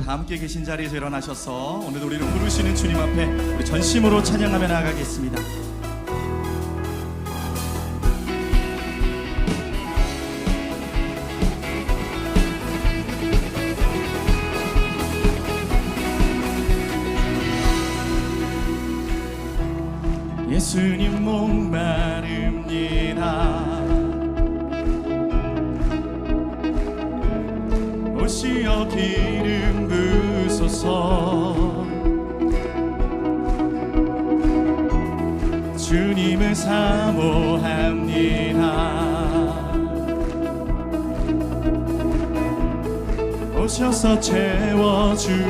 다 함께 계신 자리에서 일어나셔서 오늘도 우리를 부르시는 주님 앞에 우리 전심으로 찬양하며 나아가겠습니다. 예수님 목마릅니다. 오시어 기름 부으소서. 주님을 사모합니다. 오셔서 채워주소서.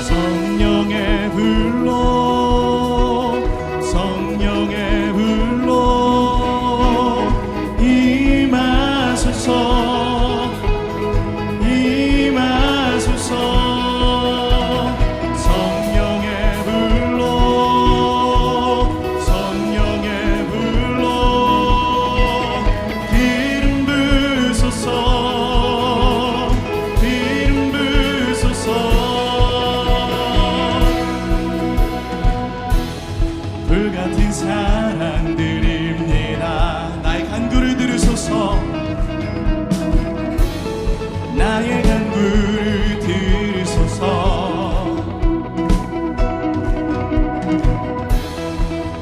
성령의 불로 성령의 불로 임하소서. 임하소서. 성령의 불로 성령의 불로 기름 부으소서. 기름 부으소서. 불같은 사랑 드립니다. 나의 간구를 들으소서. 나의 간구를 들으소서.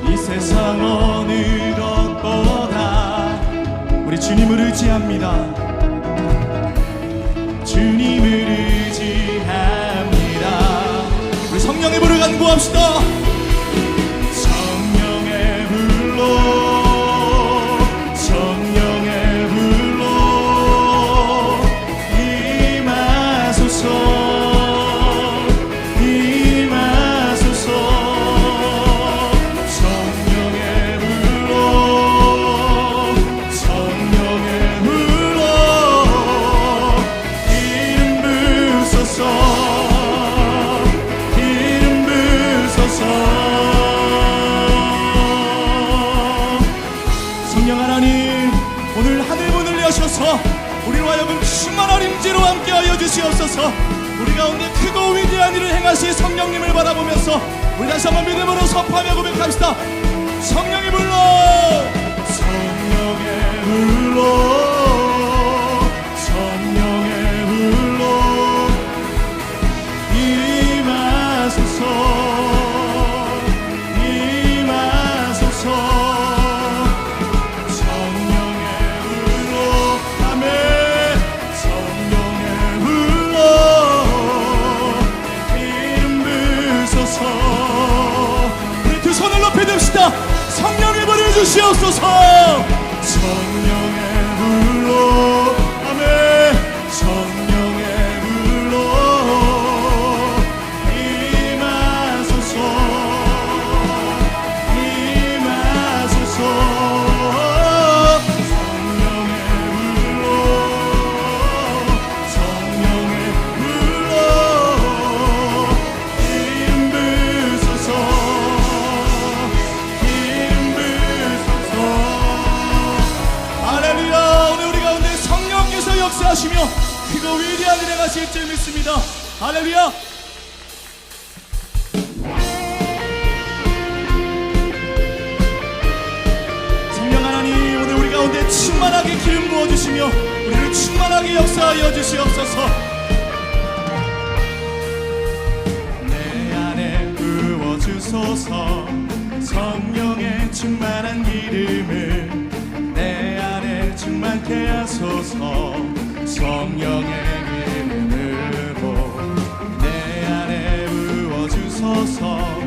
이 세상 어느 것보다 우리 주님을 의지합니다. 주님을 의지합니다. 우리 성령의 불을 간구합시다. 성령의 불로 임하소서. 임하소서. 성령의 불로 성령의 불로 기름 부으소서. 기름 부으소서. 성령 하나님, 오늘 하늘 문을 여셔서 우리로 하여금 충만한 임재로 함께하여 주시옵소서. 우리 가운데 크고 위대한 일을 행하실 성령님을 바라보면서 우리 다시 한번 믿음으로 선포하며 고백합시다. 성령의 불로 성령의 불로 성령의 불로 임하소서. 임하소서. 우리 두 손을 높이 듭시다. 성령의 불을 주시옵소서. 성령의 불로 아멘. 성령의 불로 임하소서. 임하소서. 성령의 불로 성령의 불로 역사하시며 크고 위대한 일을 하실 줄 믿습니다. 할렐루야. 성령 하나님, 오늘 우리 가운데 충만하게 기름 부어주시며 우리를 충만하게 역사하여 주시옵소서. 내 안에 부어주소서. 성령의 충만한 기름을 내 안에 충만케 하소서. 성령의 기름으로 내 안에 부어주소서.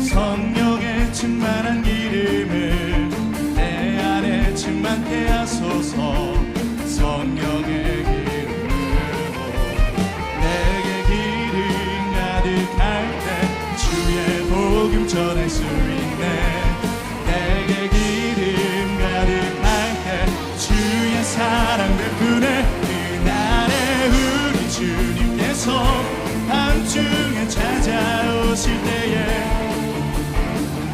성령의 충만한 기름을 내 안에 충만케 하소서. 성령의 기름으로 내게 기름 가득할 때 주의 복음 전할 수 있네. 내게 기름 가득할 때 주의 사랑 베푸네. 그날에 우리 주님께서 밤중에 찾아오실 때에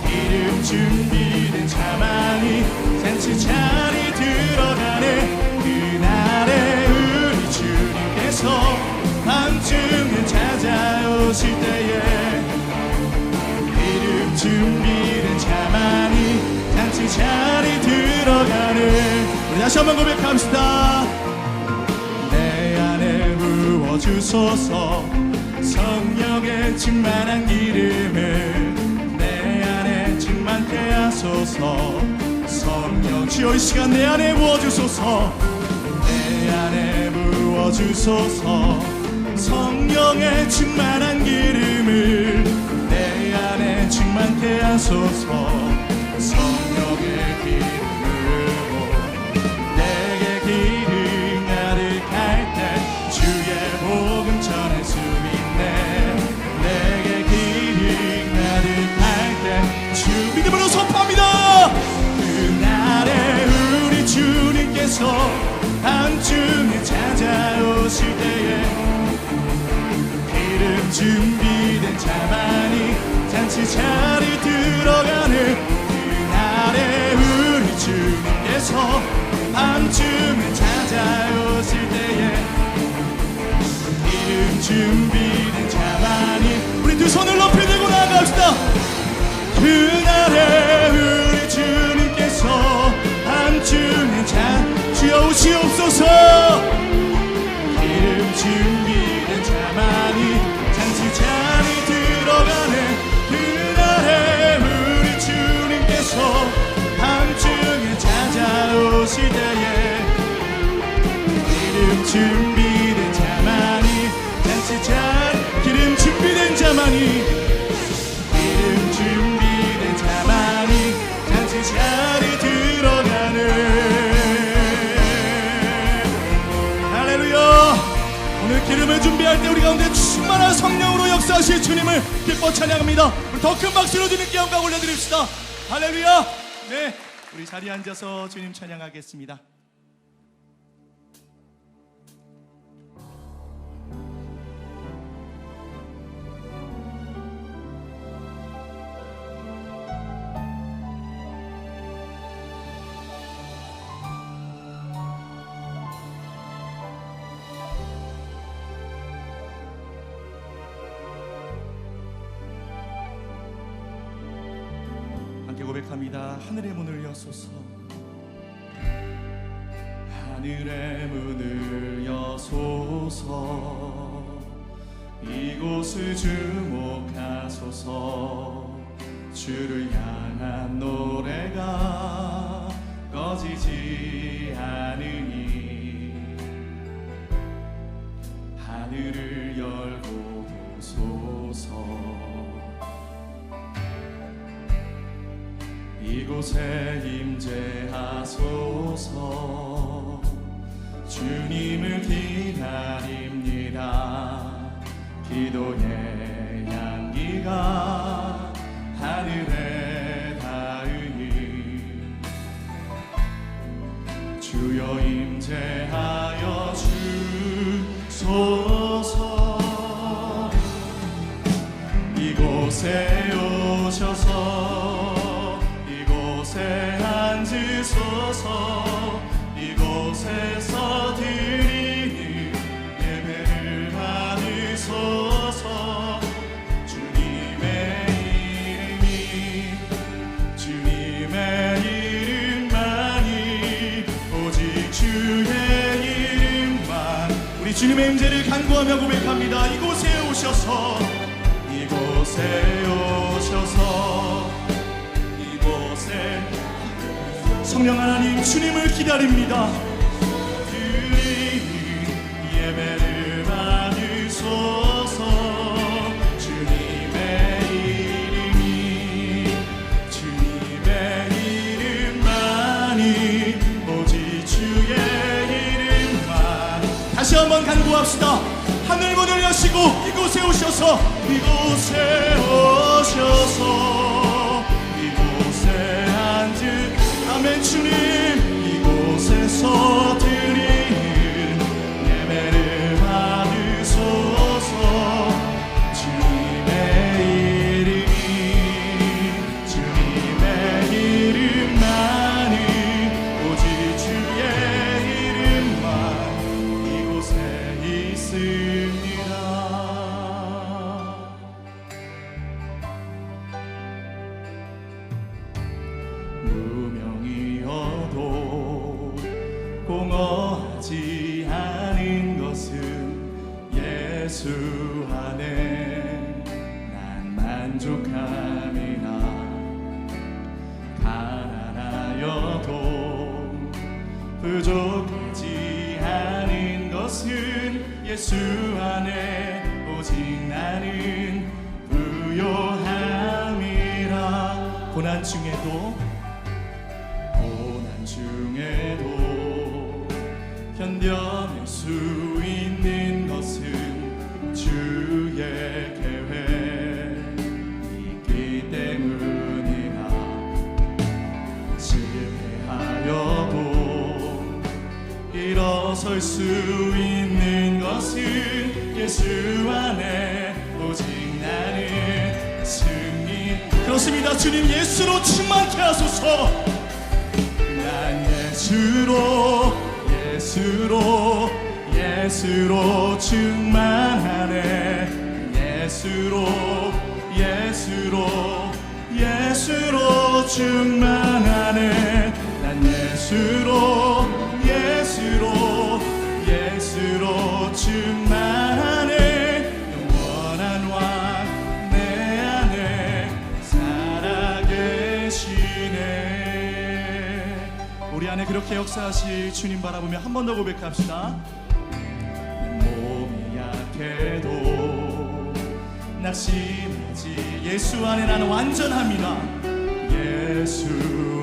기름 준비된 차만이 잔치 자리 들어가네. 그날에 찾아오실 때에 이름 준비된 자만이 잔치 자리 들어가는, 우리 다시 한번 고백합시다. 내 안에 부어주소서 성령의 충만한 기름을 내 안에 충만케 하소서. 성령 주여 이 시간 내 안에 부어주소서. 내 안에 부어주소서 성령의 충만한 기름을 내 안에 충만케 하소서. 성령의 기름으로 내게 기름 가득할 때 주의 복음 전할 수 있네. 내게 기름 가득할 때 주 믿음으로 선포합니다. 그날에 우리 주님께서 밤중에 찾아오실 때에 기름 준비된 자만이 잔치 자리 들어가는, 그날에 우리 주님께서 밤중에 찾아오실 때에 기름 준비된 자만이, 우리 두 손을 높이 들고 나아갑시다. 그날에 우리 주님께서 밤중에 주여 오시옵소서. 기름 준비된 자만이 잔치 자리 들어가는, 그날에 우리 주님께서 밤중에 찾아오실 때에 기름 준비된 자만이 잔치 자리, 기름 준비된 자만이, 기름 준비된 자만이 잔치 자리 들어가는. 오늘 기름을 준비할 때 우리 가운데 충만한 성령으로 역사하실 주님을 기뻐 찬양합니다. 더 큰 박수로 주님께 영광 올려드립시다. 할렐루야. 네, 우리 자리에 앉아서 주님 찬양하겠습니다. 고백합니다. 하늘의 문을 여소서. 하늘의 문을 여소서. 이곳을 주목하소서. 주를 향한 노래가 꺼지지 않으니 하늘을 열고 보소서. 이곳에 임재하소서. 주님을 기다립니다. 기도의 향기가 하늘에 닿으니 주여 임재하여 주소서. 이곳에 오셔서 이곳에 앉으소서. 이곳에서 드리는 예배를 받으소서. 주님의 이름이 주님의 이름만이 오직 주의 이름만, 우리 주님의 임재를 간구하며 고백합니다. 이곳에 오셔서 이곳에 오셔서 성령 하나님 주님을 기다립니다. 예배를 받으소서. 주님의 이름이 주님의 이름만이 오직 주의 이름만. 다시 한번 간구합시다. 하늘 문을 여시고 이곳에 오셔서 이곳에 오셔서 이곳에 앉으 아멘. 주님 이곳에서 드리는 예배를 받으소서. 주님의 이름이 주님의 이름만이 오직 주의 이름만 이곳에 있습니다. 부족하지 않은 것은 예수 안에 난 만족함이나 가난하여도 부족하지 않은 것은 예수 안에 오직 나는 부요함이라. 고난 중에도 견뎌낼 수 있는 것은 주의 계획이기 때문이라. 실패하여도 일어설 수 있는 것은 예수 안에 오직 나는 승리. 그렇습니다. 주님 예수로 충만케 하소서. 난 예수로 충만하네. 예수로 충만하네. 난 예수로 충만하네. 영원한 왕 내 안에 살아계시네. 우리 안에 그렇게 역사하시 주님 바라보며 한 번 더 고백합시다. 몸이 약해도 낙심하지 예수 안에 나는 완전함이나. 예수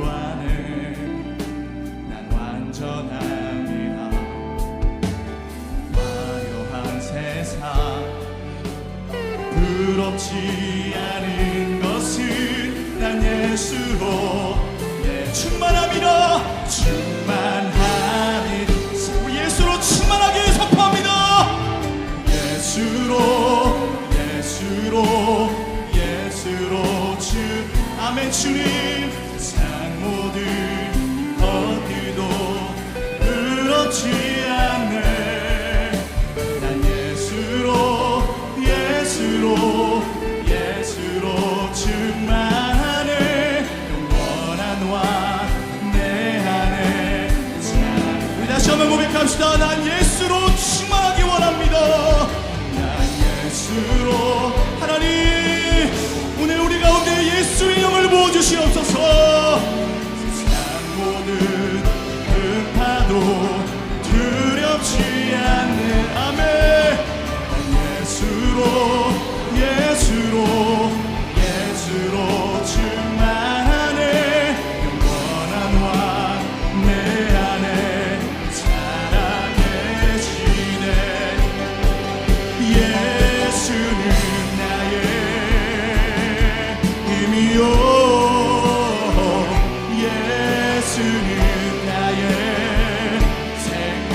안에 난 완전함이나. 화려한 세상 부럽지 않은 것은 난 예수로 충만함이라. 충만함이 예수로 충만하게 선포합니다. 예수로 주 아멘. 주님 상 모든 어디도 부럽지 않네. 난 예수로 충만하네. 영원한 왕 내 안에 살. 우리 다시 한번 고백합시다. 난 예수로 충만하기 원합니다. 난 예수로. 하나님 오늘 우리 가운데 예수의 영을 부어주시옵소서. 세상 모든 풍파도 두렵지 않는 아멘. 난 예수로 충만하네. 영원한 왕 내 안에 살아계시네. 예수는 나의 힘이요. 예수는 나의 생명.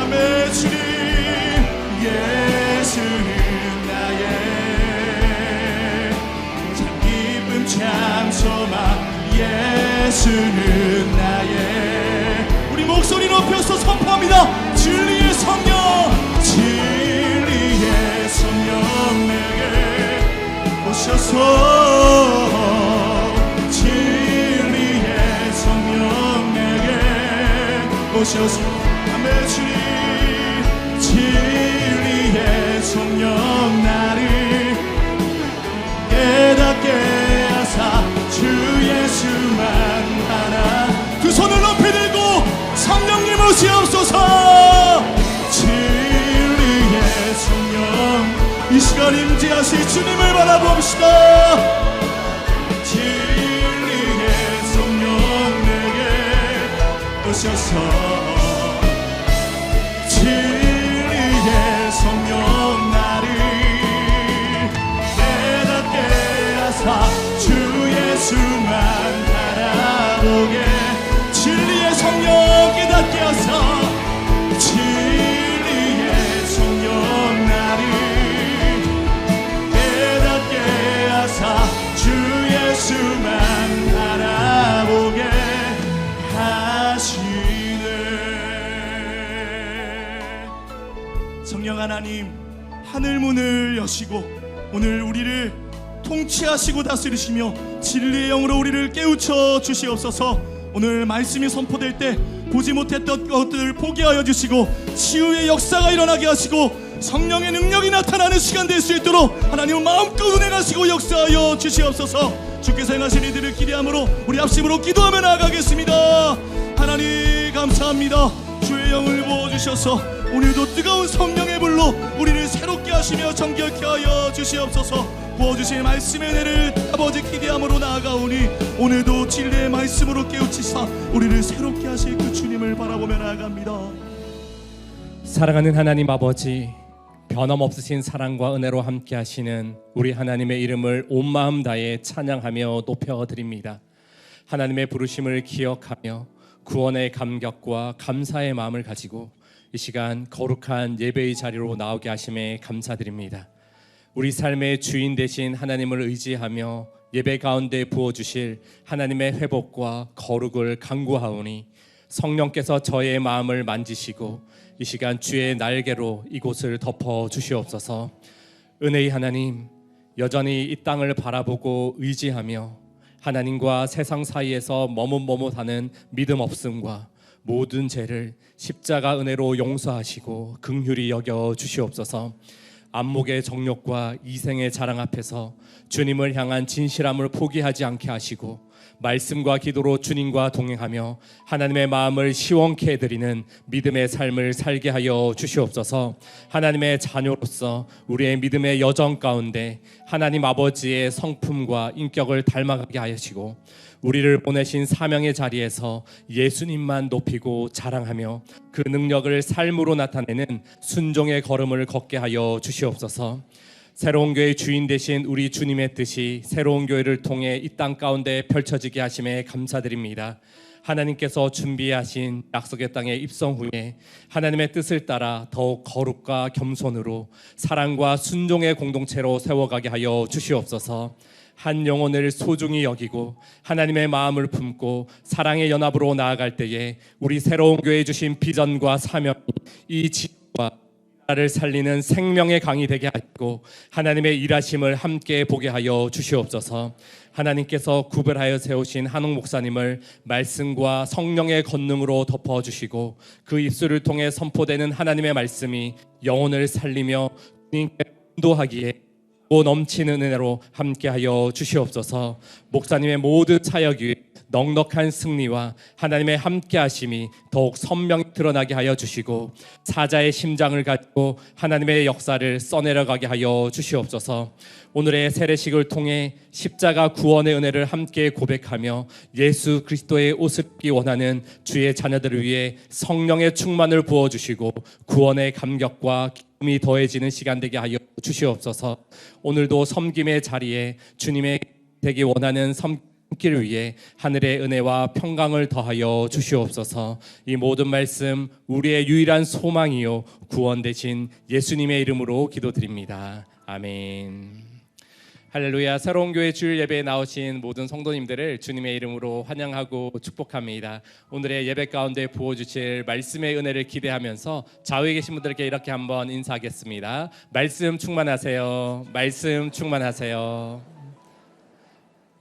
아멘. 주님 예수는 참소만. 예수는 나의. 우리 목소리 높여서 선포합니다. 진리의 성령, 진리의 성령 내게 오셔서. 진리의 성령 내게 오셔서. 아멘. 주님 진리의 성령 나를 깨닫게 하사 주 예수만 하나. 두 손을 높이 들고 성령님 오시옵소서. 진리의 성령 이 시간 임재하시 주님을 바라봅시다. 진리의 성령 내게 오셔서. 진리의 성령 나를 깨닫게 하사 주 예수만 바라보게. 진리의 성령 깨닫게 하사. 진리의 성령 나를 깨닫게 하사 주 예수만 바라보게 하시네. 성령 하나님 하늘 문을 여시고 오늘 우리를 통치하시고 다스리시며 진리의 영으로 우리를 깨우쳐 주시옵소서. 오늘 말씀이 선포될 때 보지 못했던 것들을 보게 하여 주시고 치유의 역사가 일어나게 하시고 성령의 능력이 나타나는 시간 될 수 있도록 하나님 마음껏 은혜하시고 역사하여 주시옵소서. 주께서 행하신 이들을 기대함으로 우리 합심으로 기도하며 나아가겠습니다. 하나님 감사합니다. 주의 영을 부어주셔서 오늘도 뜨거운 성령의 불로 우리를 새롭게 하시며 정결케 하여 주시옵소서. 부어주신 말씀의 은혜를 아버지 기대함으로 나아가오니 오늘도 진리의 말씀으로 깨우치사 우리를 새롭게 하실 그 주님을 바라보며 나아갑니다. 사랑하는 하나님 아버지, 변함없으신 사랑과 은혜로 함께 하시는 우리 하나님의 이름을 온 마음 다해 찬양하며 높여드립니다. 하나님의 부르심을 기억하며 구원의 감격과 감사의 마음을 가지고 이 시간 거룩한 예배의 자리로 나오게 하심에 감사드립니다. 우리 삶의 주인 되신 하나님을 의지하며 예배 가운데 부어주실 하나님의 회복과 거룩을 간구하오니 성령께서 저의 마음을 만지시고 이 시간 주의 날개로 이곳을 덮어 주시옵소서. 은혜의 하나님, 여전히 이 땅을 바라보고 의지하며 하나님과 세상 사이에서 머뭇머뭇하는 믿음 없음과 모든 죄를 십자가 은혜로 용서하시고 긍휼히 여겨 주시옵소서. 안목의 정욕과 이생의 자랑 앞에서 주님을 향한 진실함을 포기하지 않게 하시고 말씀과 기도로 주님과 동행하며 하나님의 마음을 시원케 해드리는 믿음의 삶을 살게 하여 주시옵소서. 하나님의 자녀로서 우리의 믿음의 여정 가운데 하나님 아버지의 성품과 인격을 닮아가게 하시고 우리를 보내신 사명의 자리에서 예수님만 높이고 자랑하며 그 능력을 삶으로 나타내는 순종의 걸음을 걷게 하여 주시옵소서. 새로운 교회의 주인 되신 우리 주님의 뜻이 새로운 교회를 통해 이 땅 가운데 펼쳐지게 하심에 감사드립니다. 하나님께서 준비하신 약속의 땅에 입성 후에 하나님의 뜻을 따라 더욱 거룩과 겸손으로 사랑과 순종의 공동체로 세워가게 하여 주시옵소서. 한 영혼을 소중히 여기고 하나님의 마음을 품고 사랑의 연합으로 나아갈 때에 우리 새로운 교회에 주신 비전과 사명이 이 지구와 나라를 살리는 생명의 강이 되게 하시고 하나님의 일하심을 함께 보게 하여 주시옵소서. 하나님께서 구별하여 세우신 한옥 목사님을 말씀과 성령의 권능으로 덮어주시고 그 입술을 통해 선포되는 하나님의 말씀이 영혼을 살리며 주님께 인도하기에 넘치는 은혜로 함께하여 주시옵소서. 목사님의 모든 사역 위에 넉넉한 승리와 하나님의 함께하심이 더욱 선명히 드러나게 하여 주시고 사자의 심장을 가지고 하나님의 역사를 써내려가게 하여 주시옵소서. 오늘의 세례식을 통해 십자가 구원의 은혜를 함께 고백하며 예수 그리스도의 옷을 입기 원하는 주의 자녀들을 위해 성령의 충만을 부어주시고 구원의 감격과 기쁨이 더해지는 시간 되게 하여 주시옵소서. 오늘도 섬김의 자리에 주님의 되기 원하는 섬기를 위해 하늘의 은혜와 평강을 더하여 주시옵소서. 이 모든 말씀 우리의 유일한 소망이요 구원 되신 예수님의 이름으로 기도드립니다. 아멘. 할렐루야. 새로운 교회 주일 예배에 나오신 모든 성도님들을 주님의 이름으로 환영하고 축복합니다. 오늘의 예배 가운데 부어주실 말씀의 은혜를 기대하면서 좌우에 계신 분들께 이렇게 한번 인사하겠습니다. 말씀 충만하세요. 말씀 충만하세요.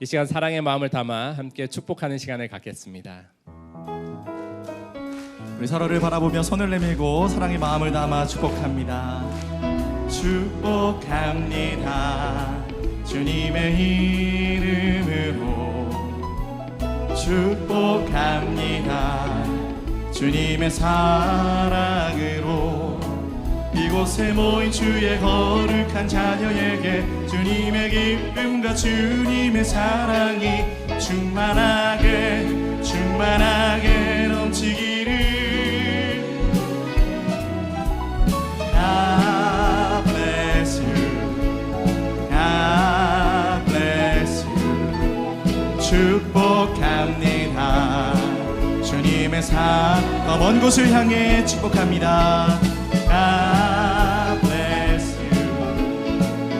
이 시간 사랑의 마음을 담아 함께 축복하는 시간을 갖겠습니다. 우리 서로를 바라보며 손을 내밀고 사랑의 마음을 담아 축복합니다. 축복합니다. 주님의 이름으로 축복합니다. 주님의 사랑으로 이곳에 모인 주의 거룩한 자녀에게 주님의 기쁨과 주님의 사랑이 충만하게 넘치기를. God bless you. God bless you. 축복합니다. 주님의 더 먼 곳을 향해 축복합니다. God bless you.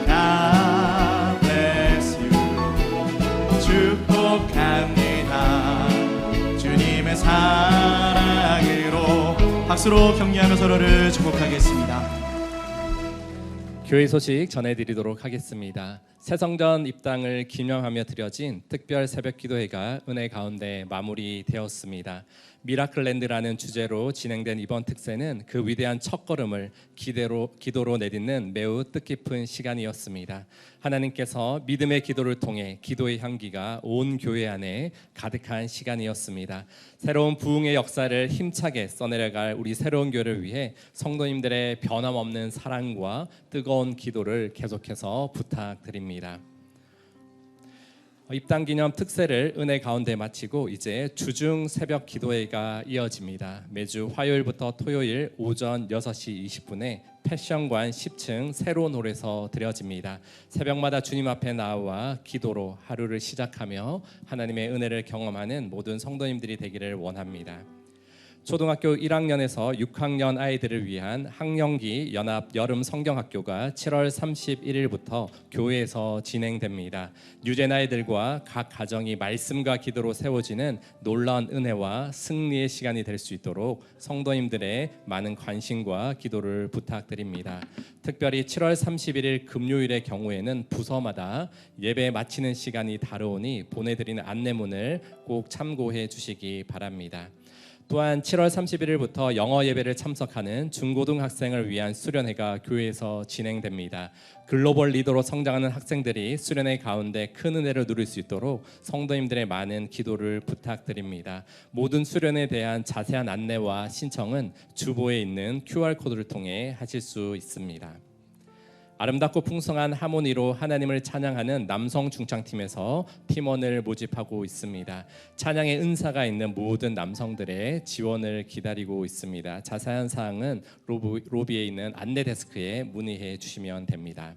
God bless you. 축복합니다. 주님의 사랑으로 박수로 격려하며 서로를 축복하겠습니다. 교회 소식 전해드리도록 하겠습니다. 새성전 입당을 기념하며 드려진 특별 새벽 기도회가 은혜 가운데 마무리되었습니다. 미라클랜드라는 주제로 진행된 이번 특세는 그 위대한 첫걸음을 기도로 내딛는 매우 뜻깊은 시간이었습니다. 하나님께서 믿음의 기도를 통해 기도의 향기가 온 교회 안에 가득한 시간이었습니다. 새로운 부흥의 역사를 힘차게 써내려갈 우리 새로운 교회를 위해 성도님들의 변함없는 사랑과 뜨거운 기도를 계속해서 부탁드립니다. 입당 기념 특세를 은혜 가운데 마치고 이제 주중 새벽 기도회가 이어집니다. 매주 화요일부터 토요일 오전 6시 20분에 패션관 10층 새로운 홀에서 드려집니다. 새벽마다 주님 앞에 나와 기도로 하루를 시작하며 하나님의 은혜를 경험하는 모든 성도님들이 되기를 원합니다. 초등학교 1학년에서 6학년 아이들을 위한 학령기 연합 여름 성경학교가 7월 31일부터 교회에서 진행됩니다. 유젠 아이들과 각 가정이 말씀과 기도로 세워지는 놀라운 은혜와 승리의 시간이 될 수 있도록 성도님들의 많은 관심과 기도를 부탁드립니다. 특별히 7월 31일 금요일의 경우에는 부서마다 예배 마치는 시간이 다르오니 보내드리는 안내문을 꼭 참고해 주시기 바랍니다. 또한 7월 31일부터 영어 예배를 참석하는 중고등학생을 위한 수련회가 교회에서 진행됩니다. 글로벌 리더로 성장하는 학생들이 수련회 가운데 큰 은혜를 누릴 수 있도록 성도님들의 많은 기도를 부탁드립니다. 모든 수련회에 대한 자세한 안내와 신청은 주보에 있는 QR코드를 통해 하실 수 있습니다. 아름답고 풍성한 하모니로 하나님을 찬양하는 남성 중창팀에서 팀원을 모집하고 있습니다. 찬양의 은사가 있는 모든 남성들의 지원을 기다리고 있습니다. 자세한 사항은 로비에 있는 안내 데스크에 문의해 주시면 됩니다.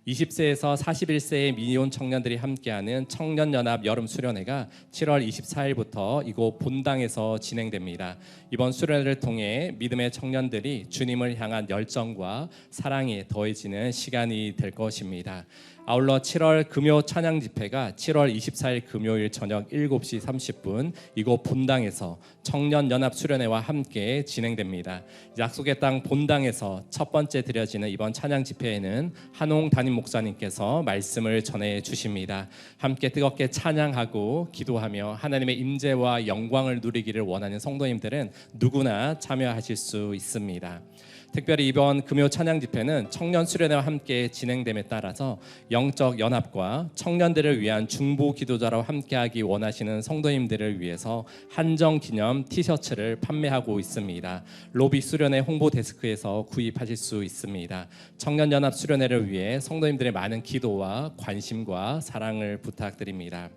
20세에서 41세의 미혼 청년들이 함께하는 청년연합 여름 수련회가 7월 24일부터 이곳 본당에서 진행됩니다. 이번 수련회를 통해 믿음의 청년들이 주님을 향한 열정과 사랑이 더해지는 시간이 될 것입니다. 아울러 7월 금요 찬양 집회가 7월 24일 금요일 저녁 7시 30분 이곳 본당에서 청년연합 수련회와 함께 진행됩니다. 약속의 땅 본당에서 첫 번째 드려지는 이번 찬양 집회에는 한홍 담임 목사님께서 말씀을 전해 주십니다. 함께 뜨겁게 찬양하고 기도하며 하나님의 임재와 영광을 누리기를 원하는 성도님들은 누구나 참여하실 수 있습니다. 특별히 이번 금요 찬양 집회는 청년 수련회와 함께 진행됨에 따라서 영적 연합과 청년들을 위한 중보 기도자로 함께하기 원하시는 성도님들을 위해서 한정 기념 티셔츠를 판매하고 있습니다. 로비 수련회 홍보 데스크에서 구입하실 수 있습니다. 청년 연합 수련회를 위해 성도님들의 많은 기도와 관심과 사랑을 부탁드립니다.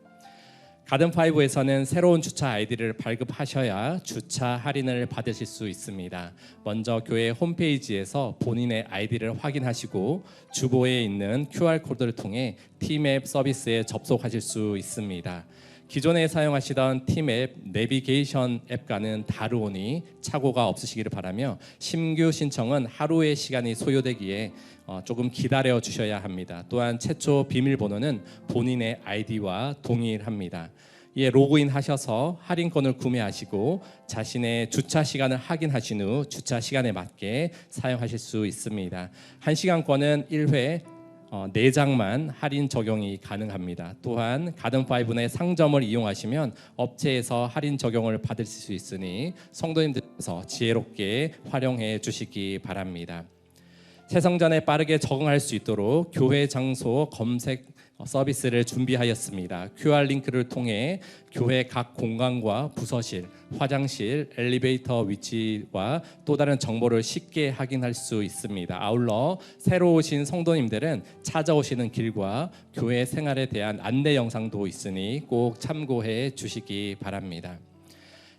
가든5에서는 새로운 주차 아이디를 발급하셔야 주차 할인을 받으실 수 있습니다. 먼저 교회 홈페이지에서 본인의 아이디를 확인하시고 주보에 있는 QR코드를 통해 팀앱 서비스에 접속하실 수 있습니다. 기존에 사용하시던 팀앱 내비게이션 앱과는 다르오니 착오가 없으시기를 바라며 신규 신청은 하루의 시간이 소요되기에 조금 기다려 주셔야 합니다. 또한 최초 비밀번호는 본인의 아이디와 동일합니다. 이에 로그인 하셔서 할인권을 구매하시고 자신의 주차 시간을 확인하신 후 주차 시간에 맞게 사용하실 수 있습니다. 1시간권은 1회 4장만 할인 적용이 가능합니다. 또한 가든5 내 상점을 이용하시면 업체에서 할인 적용을 받을 수 있으니 성도님들께서 지혜롭게 활용해 주시기 바랍니다. 새성전에 빠르게 적응할 수 있도록 교회 장소 검색 서비스를 준비하였습니다. QR 링크를 통해 교회 각 공간과 부서실, 화장실, 엘리베이터 위치와 또 다른 정보를 쉽게 확인할 수 있습니다. 아울러 새로 오신 성도님들은 찾아오시는 길과 교회 생활에 대한 안내 영상도 있으니 꼭 참고해 주시기 바랍니다.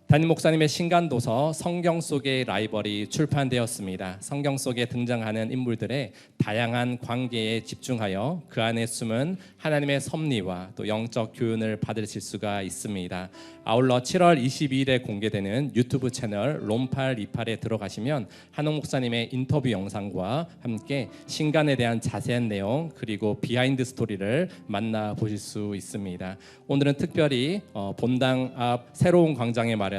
담임 목사님의 신간도서 성경 속의 라이벌이 출판되었습니다. 성경 속에 등장하는 인물들의 다양한 관계에 집중하여 그 안에 숨은 하나님의 섭리와 또 영적 교훈을 받으실 수가 있습니다. 아울러 7월 22일에 공개되는 유튜브 채널 롬828에 들어가시면 한홍 목사님의 인터뷰 영상과 함께 신간에 대한 자세한 내용 그리고 비하인드 스토리를 만나보실 수 있습니다. 오늘은 특별히 본당 앞 새로운 광장에 마련된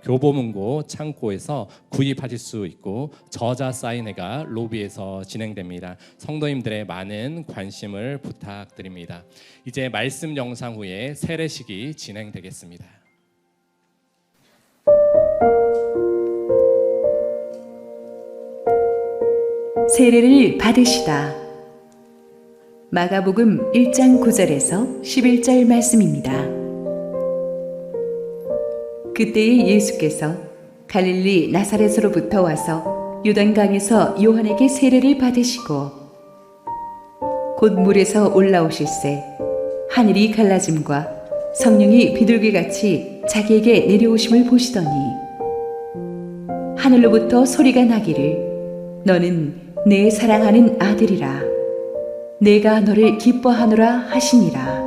교보문고 창고에서 구입하실 수 있고 저자 사인회가 로비에서 진행됩니다. 성도님들의 많은 관심을 부탁드립니다. 이제 말씀 영상 후에 세례식이 진행되겠습니다. 세례를 받으시다. 마가복음 1장 9절에서 11절 말씀입니다. 그때에 예수께서 갈릴리 나사렛으로부터 와서 요단강에서 요한에게 세례를 받으시고 곧 물에서 올라오실새 하늘이 갈라짐과 성령이 비둘기같이 자기에게 내려오심을 보시더니 하늘로부터 소리가 나기를 너는 내 사랑하는 아들이라 내가 너를 기뻐하노라 하시니라.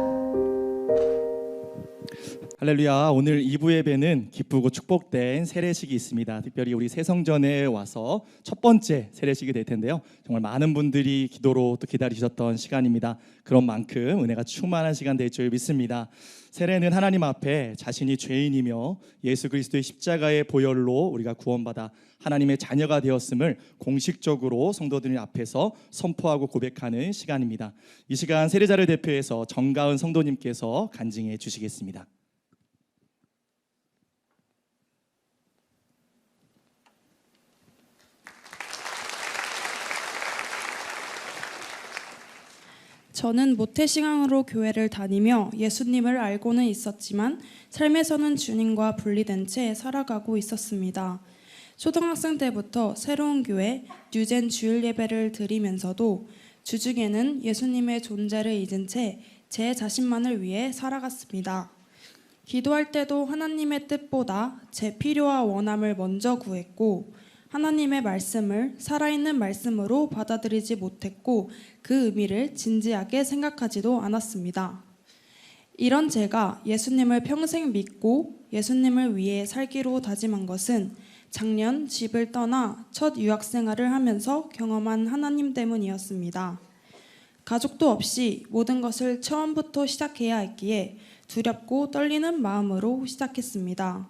할렐루야. 오늘 2부 예배는 기쁘고 축복된 세례식이 있습니다. 특별히 우리 새성전에 와서 첫 번째 세례식이 될 텐데요. 정말 많은 분들이 기도로 또 기다리셨던 시간입니다. 그런 만큼 은혜가 충만한 시간 될 줄 믿습니다. 세례는 하나님 앞에 자신이 죄인이며 예수 그리스도의 십자가의 보혈로 우리가 구원받아 하나님의 자녀가 되었음을 공식적으로 성도들 앞에서 선포하고 고백하는 시간입니다. 이 시간 세례자를 대표해서 정가은 성도님께서 간증해 주시겠습니다. 저는 모태신앙으로 교회를 다니며 예수님을 알고는 있었지만 삶에서는 주님과 분리된 채 살아가고 있었습니다. 초등학생 때부터 새로운 교회 뉴젠 주일 예배를 드리면서도 주중에는 예수님의 존재를 잊은 채 제 자신만을 위해 살아갔습니다. 기도할 때도 하나님의 뜻보다 제 필요와 원함을 먼저 구했고 하나님의 말씀을 살아있는 말씀으로 받아들이지 못했고 그 의미를 진지하게 생각하지도 않았습니다. 이런 제가 예수님을 평생 믿고 예수님을 위해 살기로 다짐한 것은 작년 집을 떠나 첫 유학생활을 하면서 경험한 하나님 때문이었습니다. 가족도 없이 모든 것을 처음부터 시작해야 했기에 두렵고 떨리는 마음으로 시작했습니다.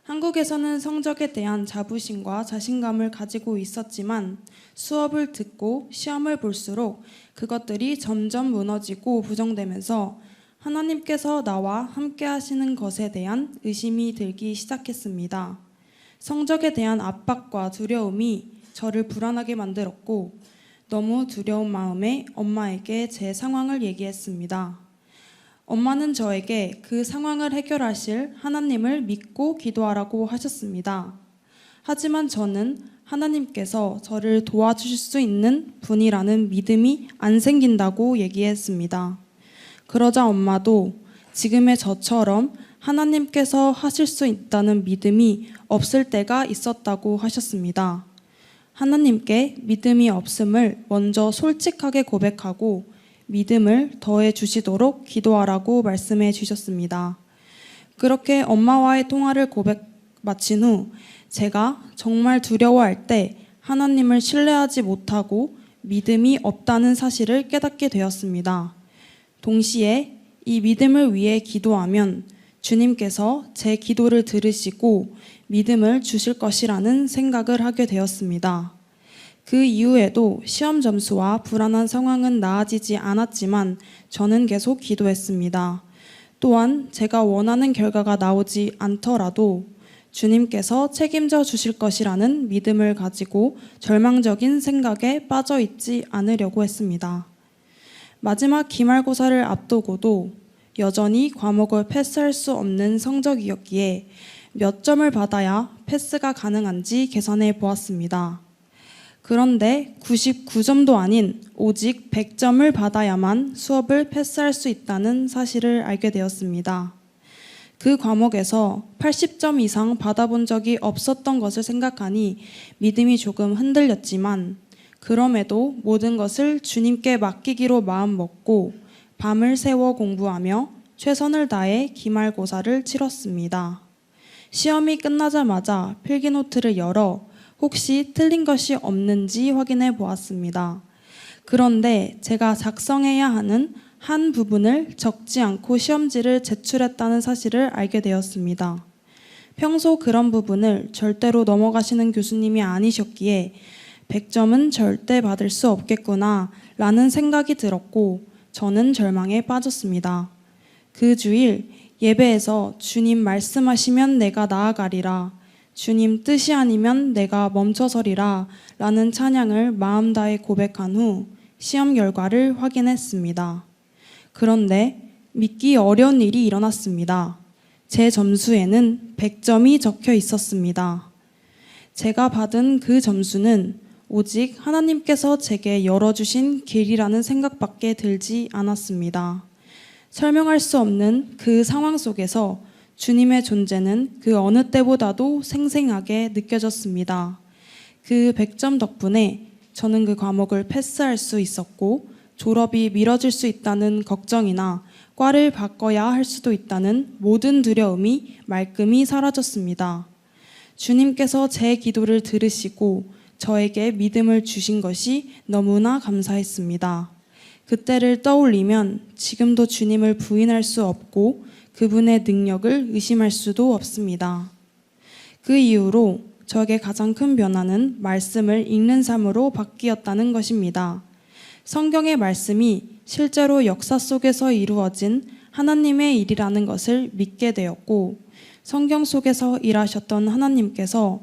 한국에서는 성적에 대한 자부심과 자신감을 가지고 있었지만 수업을 듣고 시험을 볼수록 그것들이 점점 무너지고 부정되면서 하나님께서 나와 함께 하시는 것에 대한 의심이 들기 시작했습니다. 성적에 대한 압박과 두려움이 저를 불안하게 만들었고 너무 두려운 마음에 엄마에게 제 상황을 얘기했습니다. 엄마는 저에게 그 상황을 해결하실 하나님을 믿고 기도하라고 하셨습니다. 하지만 저는 하나님께서 저를 도와주실 수 있는 분이라는 믿음이 안 생긴다고 얘기했습니다. 그러자 엄마도 지금의 저처럼 하나님께서 하실 수 있다는 믿음이 없을 때가 있었다고 하셨습니다. 하나님께 믿음이 없음을 먼저 솔직하게 고백하고 믿음을 더해 주시도록 기도하라고 말씀해 주셨습니다. 그렇게 엄마와의 통화를 마친 후 제가 정말 두려워할 때 하나님을 신뢰하지 못하고 믿음이 없다는 사실을 깨닫게 되었습니다. 동시에 이 믿음을 위해 기도하면 주님께서 제 기도를 들으시고 믿음을 주실 것이라는 생각을 하게 되었습니다. 그 이후에도 시험 점수와 불안한 상황은 나아지지 않았지만 저는 계속 기도했습니다. 또한 제가 원하는 결과가 나오지 않더라도 주님께서 책임져 주실 것이라는 믿음을 가지고 절망적인 생각에 빠져 있지 않으려고 했습니다. 마지막 기말고사를 앞두고도 여전히 과목을 패스할 수 없는 성적이었기에 몇 점을 받아야 패스가 가능한지 계산해 보았습니다. 그런데 99점도 아닌 오직 100점을 받아야만 수업을 패스할 수 있다는 사실을 알게 되었습니다. 그 과목에서 80점 이상 받아본 적이 없었던 것을 생각하니 믿음이 조금 흔들렸지만 그럼에도 모든 것을 주님께 맡기기로 마음먹고 밤을 새워 공부하며 최선을 다해 기말고사를 치렀습니다. 시험이 끝나자마자 필기노트를 열어 혹시 틀린 것이 없는지 확인해 보았습니다. 그런데 제가 작성해야 하는 한 부분을 적지 않고 시험지를 제출했다는 사실을 알게 되었습니다. 평소 그런 부분을 절대로 넘어가시는 교수님이 아니셨기에 100점은 절대 받을 수 없겠구나 라는 생각이 들었고 저는 절망에 빠졌습니다. 그 주일 예배에서 주님 말씀하시면 내가 나아가리라, 주님 뜻이 아니면 내가 멈춰서리라 라는 찬양을 마음 다해 고백한 후 시험 결과를 확인했습니다. 그런데 믿기 어려운 일이 일어났습니다. 제 점수에는 100점이 적혀 있었습니다. 제가 받은 그 점수는 오직 하나님께서 제게 열어주신 길이라는 생각밖에 들지 않았습니다. 설명할 수 없는 그 상황 속에서 주님의 존재는 그 어느 때보다도 생생하게 느껴졌습니다. 그 100점 덕분에 저는 그 과목을 패스할 수 있었고 졸업이 미뤄질 수 있다는 걱정이나 과를 바꿔야 할 수도 있다는 모든 두려움이 말끔히 사라졌습니다. 주님께서 제 기도를 들으시고 저에게 믿음을 주신 것이 너무나 감사했습니다. 그때를 떠올리면 지금도 주님을 부인할 수 없고 그분의 능력을 의심할 수도 없습니다. 그 이후로 저에게 가장 큰 변화는 말씀을 읽는 삶으로 바뀌었다는 것입니다. 성경의 말씀이 실제로 역사 속에서 이루어진 하나님의 일이라는 것을 믿게 되었고 성경 속에서 일하셨던 하나님께서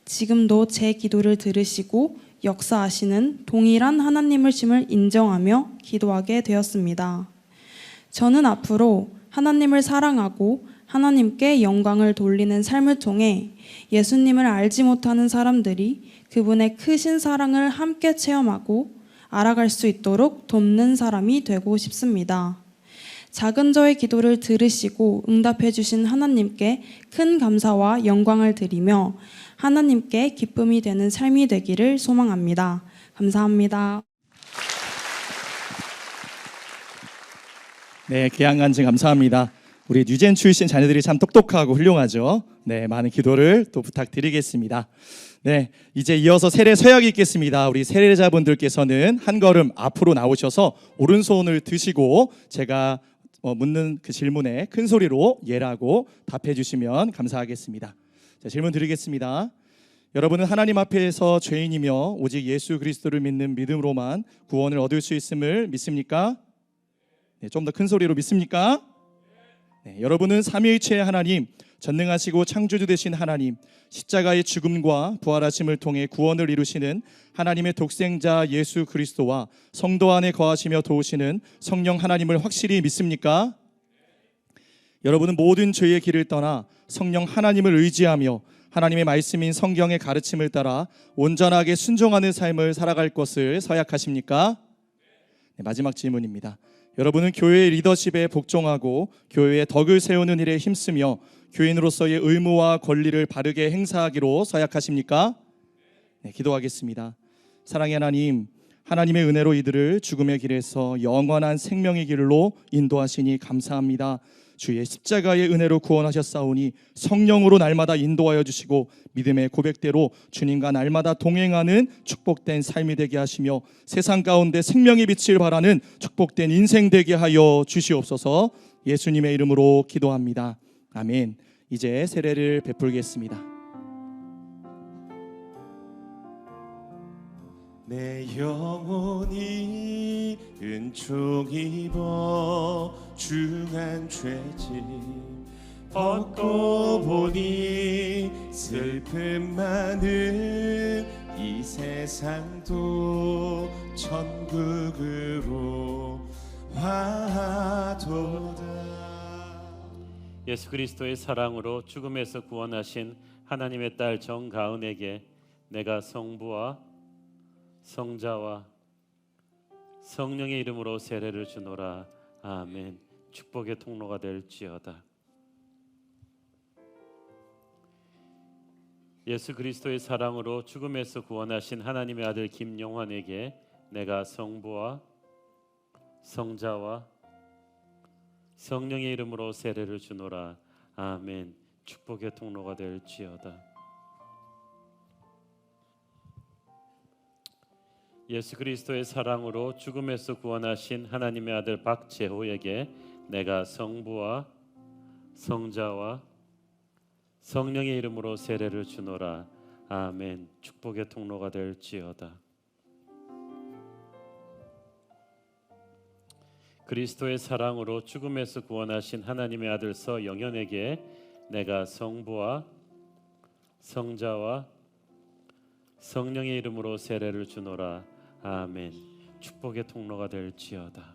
지금도 제 기도를 들으시고 역사하시는 동일한 하나님을 심을 인정하며 기도하게 되었습니다. 저는 앞으로 하나님을 사랑하고 하나님께 영광을 돌리는 삶을 통해 예수님을 알지 못하는 사람들이 그분의 크신 사랑을 함께 체험하고 알아갈 수 있도록 돕는 사람이 되고 싶습니다. 작은 저의 기도를 들으시고 응답해 주신 하나님께 큰 감사와 영광을 드리며 하나님께 기쁨이 되는 삶이 되기를 소망합니다. 감사합니다. 네, 귀한 간증 감사합니다. 우리 뉴젠 출신 자녀들이 참 똑똑하고 훌륭하죠. 네, 많은 기도를 또 부탁드리겠습니다. 네, 이제 이어서 세례 서약이 있겠습니다. 우리 세례자분들께서는 한 걸음 앞으로 나오셔서 오른손을 드시고 제가 묻는 그 질문에 큰 소리로 예라고 답해 주시면 감사하겠습니다. 자, 질문 드리겠습니다. 여러분은 하나님 앞에서 죄인이며 오직 예수 그리스도를 믿는 믿음으로만 구원을 얻을 수 있음을 믿습니까? 네, 좀 더 큰 소리로 믿습니까? 네, 여러분은 삼위일체의 하나님, 전능하시고 창조주 되신 하나님, 십자가의 죽음과 부활하심을 통해 구원을 이루시는 하나님의 독생자 예수 그리스도와 성도 안에 거하시며 도우시는 성령 하나님을 확실히 믿습니까? 여러분은 모든 죄의 길을 떠나 성령 하나님을 의지하며 하나님의 말씀인 성경의 가르침을 따라 온전하게 순종하는 삶을 살아갈 것을 서약하십니까? 네, 마지막 질문입니다. 여러분은 교회의 리더십에 복종하고 교회의 덕을 세우는 일에 힘쓰며 교인으로서의 의무와 권리를 바르게 행사하기로 서약하십니까? 네, 기도하겠습니다. 사랑의 하나님, 하나님의 은혜로 이들을 죽음의 길에서 영원한 생명의 길로 인도하시니 감사합니다. 주의 십자가의 은혜로 구원하셨사오니 성령으로 날마다 인도하여 주시고 믿음의 고백대로 주님과 날마다 동행하는 축복된 삶이 되게 하시며 세상 가운데 생명의 빛을 발하는 축복된 인생 되게 하여 주시옵소서. 예수님의 이름으로 기도합니다. 아멘. 이제 세례를 베풀겠습니다. 내 영혼이 은총 입어 중한 죄짐 벗고 보니 슬픔 많은 이 세상도 천국으로 화도다. 예수 그리스도의 사랑으로 죽음에서 구원하신 하나님의 딸 정가은에게 내가 성부와 성자와 성령의 이름으로 세례를 주노라. 아멘. 축복의 통로가 될지어다. 예수 그리스도의 사랑으로 죽음에서 구원하신 하나님의 아들 김용환에게 내가 성부와 성자와 성령의 이름으로 세례를 주노라. 아멘. 축복의 통로가 될지어다. 예수 그리스도의 사랑으로 죽음에서 구원하신 하나님의 아들 박재호에게 내가 성부와 성자와 성령의 이름으로 세례를 주노라. 아멘. 축복의 통로가 될지어다. 그리스도의 사랑으로 죽음에서 구원하신 하나님의 아들서 영현에게 내가 성부와 성자와 성령의 이름으로 세례를 주노라. 아멘. 축복의 통로가 될지어다.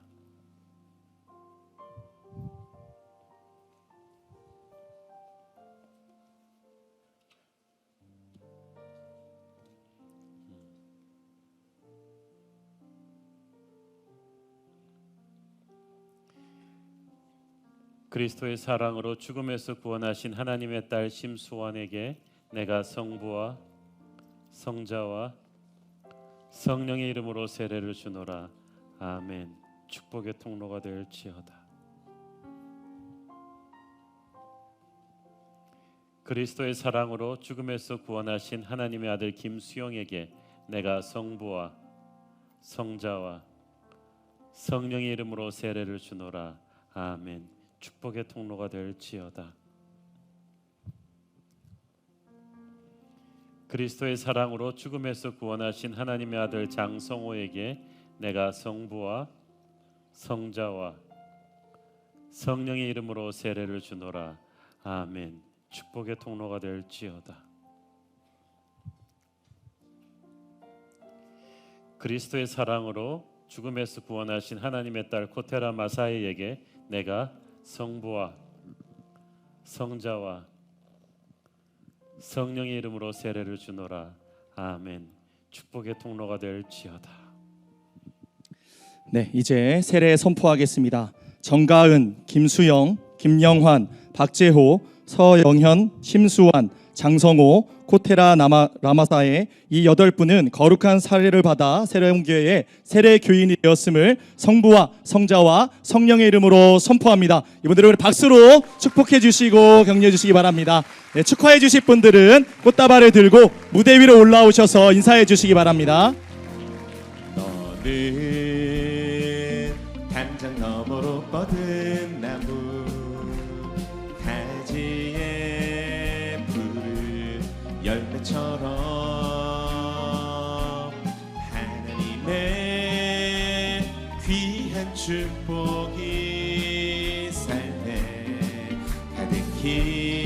그리스도의 사랑으로 죽음에서 구원하신 하나님의 딸 심수원에게 내가 성부와 성자와 성령의 이름으로 세례를 주노라. 아멘. 축복의 통로가 될지어다. 그리스도의 사랑으로 죽음에서 구원하신 하나님의 아들 김수영에게 내가 성부와 성자와 성령의 이름으로 세례를 주노라. 아멘. 축복의 통로가 될지어다. 그리스도의 사랑으로 죽음에서 구원하신 하나님의 아들 장성호에게 내가 성부와 성자와 성령의 이름으로 세례를 주노라. 아멘. 축복의 통로가 될지어다. 그리스도의 사랑으로 죽음에서 구원하신 하나님의 딸 코테라 마사이에게 내가 성부와 성자와 성령의 이름으로 세례를 주노라. 아멘. 축복의 통로가 될지어다. 네, 이제 세례 선포하겠습니다. 정가은, 김수영, 김영환, 박재호, 서영현, 심수환, 장성호, 코테라 라마사의 이 8분은 거룩한 사례를 받아 세례교회의 세례 교인이 되었음을 성부와 성자와 성령의 이름으로 선포합니다. 이분들을 박수로 축복해 주시고 격려해 주시기 바랍니다. 네, 축하해 주실 분들은 꽃다발을 들고 무대 위로 올라오셔서 인사해 주시기 바랍니다. 너는 담장 너머로 뻗은 나무 가지에 푸른 열매처럼 하나님의 귀한 축복이 삶에 가득히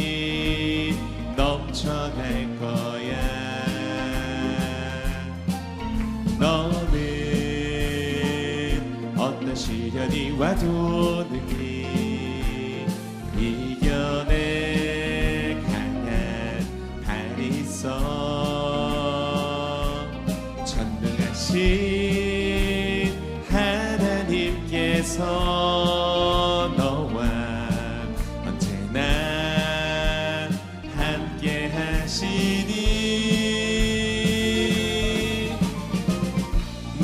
넘쳐갈 거야. 너는 어떤 시련이 와도 능히 이겨낼 강한 발이 있어. 전능하신 하나님께서 너와 언제나 함께 하시니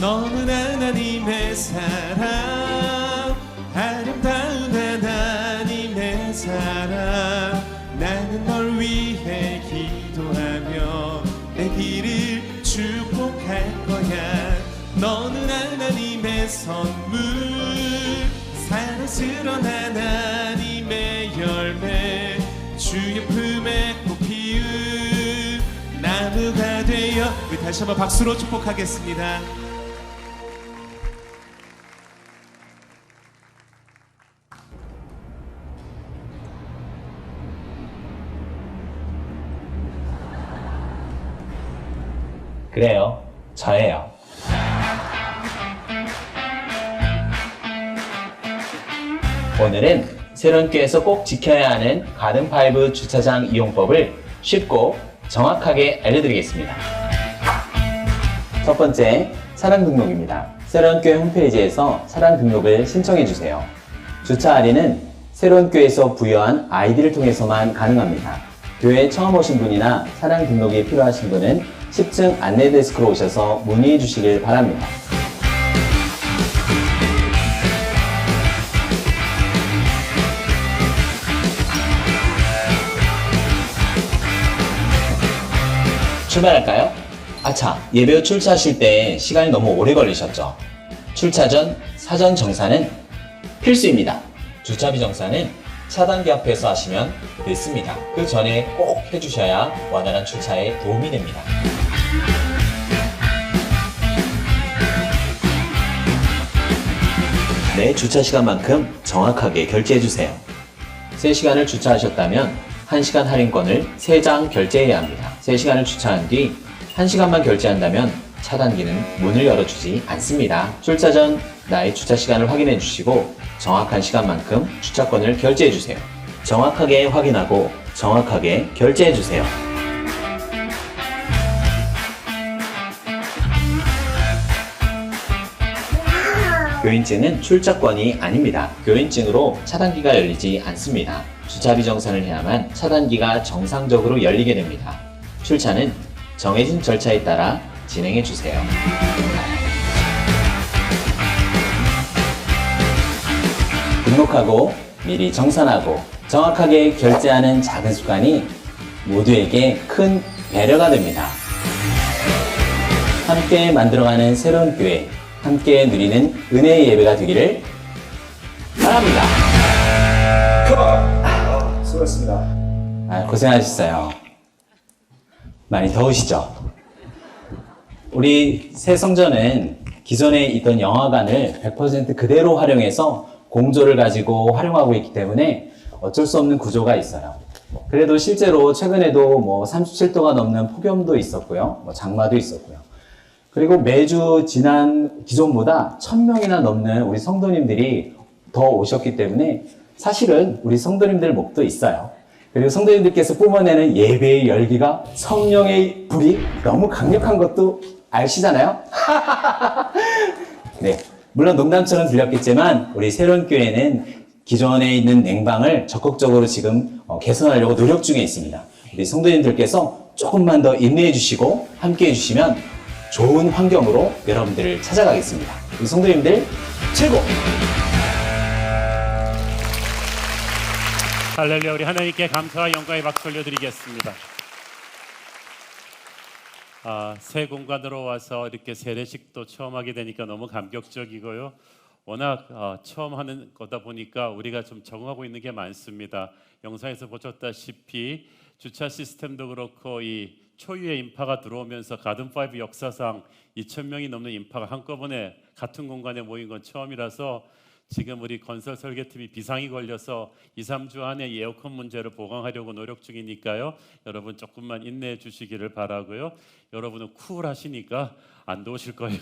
너는 하나님의 사랑, 아름다운 하나님의 사랑. 나는 널 위해 기도하며 내 길을 축복할 거야. 너는 하나님의 선물, 사랑스러운 하나님의 열매, 주의 품에 꼭 피운 나무가 되어. 우리 다시 한번 박수로 축복하겠습니다. 그래요. 저예요. 오늘은 세련교에서 꼭 지켜야 하는 가든파이브 주차장 이용법을 쉽고 정확하게 알려드리겠습니다. 첫 번째, 차량 등록입니다. 세련교회 홈페이지에서 차량 등록을 신청해주세요. 주차 할인은 세련교회에서 부여한 아이디를 통해서만 가능합니다. 교회에 처음 오신 분이나 차량 등록이 필요하신 분은 10층 안내 데스크로 오셔서 문의해 주시길 바랍니다. 출발할까요? 아차, 예배 후 출차하실 때 시간이 너무 오래 걸리셨죠? 출차 전 사전 정사는 필수입니다. 주차비 정사는 차단기 앞에서 하시면 늦습니다. 그 전에 꼭 해주셔야 원활한 주차에 도움이 됩니다. 내 주차 시간만큼 정확하게 결제해주세요. 3시간을 주차하셨다면 1시간 할인권을 3장 결제해야 합니다. 3시간을 주차한 뒤 1시간만 결제한다면 차단기는 문을 열어주지 않습니다. 출차 전 나의 주차 시간을 확인해 주시고 정확한 시간만큼 주차권을 결제해 주세요. 정확하게 확인하고 정확하게 결제해 주세요. 교인증은 출차권이 아닙니다. 교인증으로 차단기가 열리지 않습니다. 주차비 정산을 해야만 차단기가 정상적으로 열리게 됩니다. 출차는 정해진 절차에 따라 진행해 주세요. 등록하고 미리 정산하고 정확하게 결제하는 작은 습관이 모두에게 큰 배려가 됩니다. 함께 만들어가는 새로운 교회, 함께 누리는 은혜의 예배가 되기를 바랍니다. 수고하셨습니다. 고생하셨어요. 많이 더우시죠? 우리 새 성전은 기존에 있던 영화관을 100% 그대로 활용해서 공조를 가지고 활용하고 있기 때문에 어쩔 수 없는 구조가 있어요. 그래도 실제로 최근에도 37도가 넘는 폭염도 있었고요. 장마도 있었고요. 그리고 매주 기존보다 1000명이나 넘는 우리 성도님들이 더 오셨기 때문에 사실은 우리 성도님들 목도 있어요. 그리고 성도님들께서 뿜어내는 예배의 열기가 성령의 불이 너무 강력한 것도 아시잖아요? 네. 물론 농담처럼 들렸겠지만 우리 새로운 교회는 기존에 있는 냉방을 적극적으로 지금 개선하려고 노력 중에 있습니다. 우리 성도님들께서 조금만 더 인내해 주시고 함께 해 주시면 좋은 환경으로 여러분들을 찾아가겠습니다. 우리 성도님들 최고! 할렐루야. 우리 하나님께 감사와 영광의 박수 올려드리겠습니다. 새 공간으로 와서 이렇게 세례식도 처음 하게 되니까 너무 감격적이고요. 워낙 처음 하는 거다 보니까 우리가 좀 적응하고 있는 게 많습니다. 영상에서 보셨다시피 주차 시스템도 그렇고 이 초유의 인파가 들어오면서 가든5 역사상 2,000명이 넘는 인파가 한꺼번에 같은 공간에 모인 건 처음이라서 지금 우리 건설 설계팀이 비상이 걸려서 2-3주 안에 이 에어컨 문제를 보강하려고 노력 중이니까요. 여러분 조금만 인내해 주시기를 바라고요. 여러분은 쿨하시니까 안 더우실 거예요.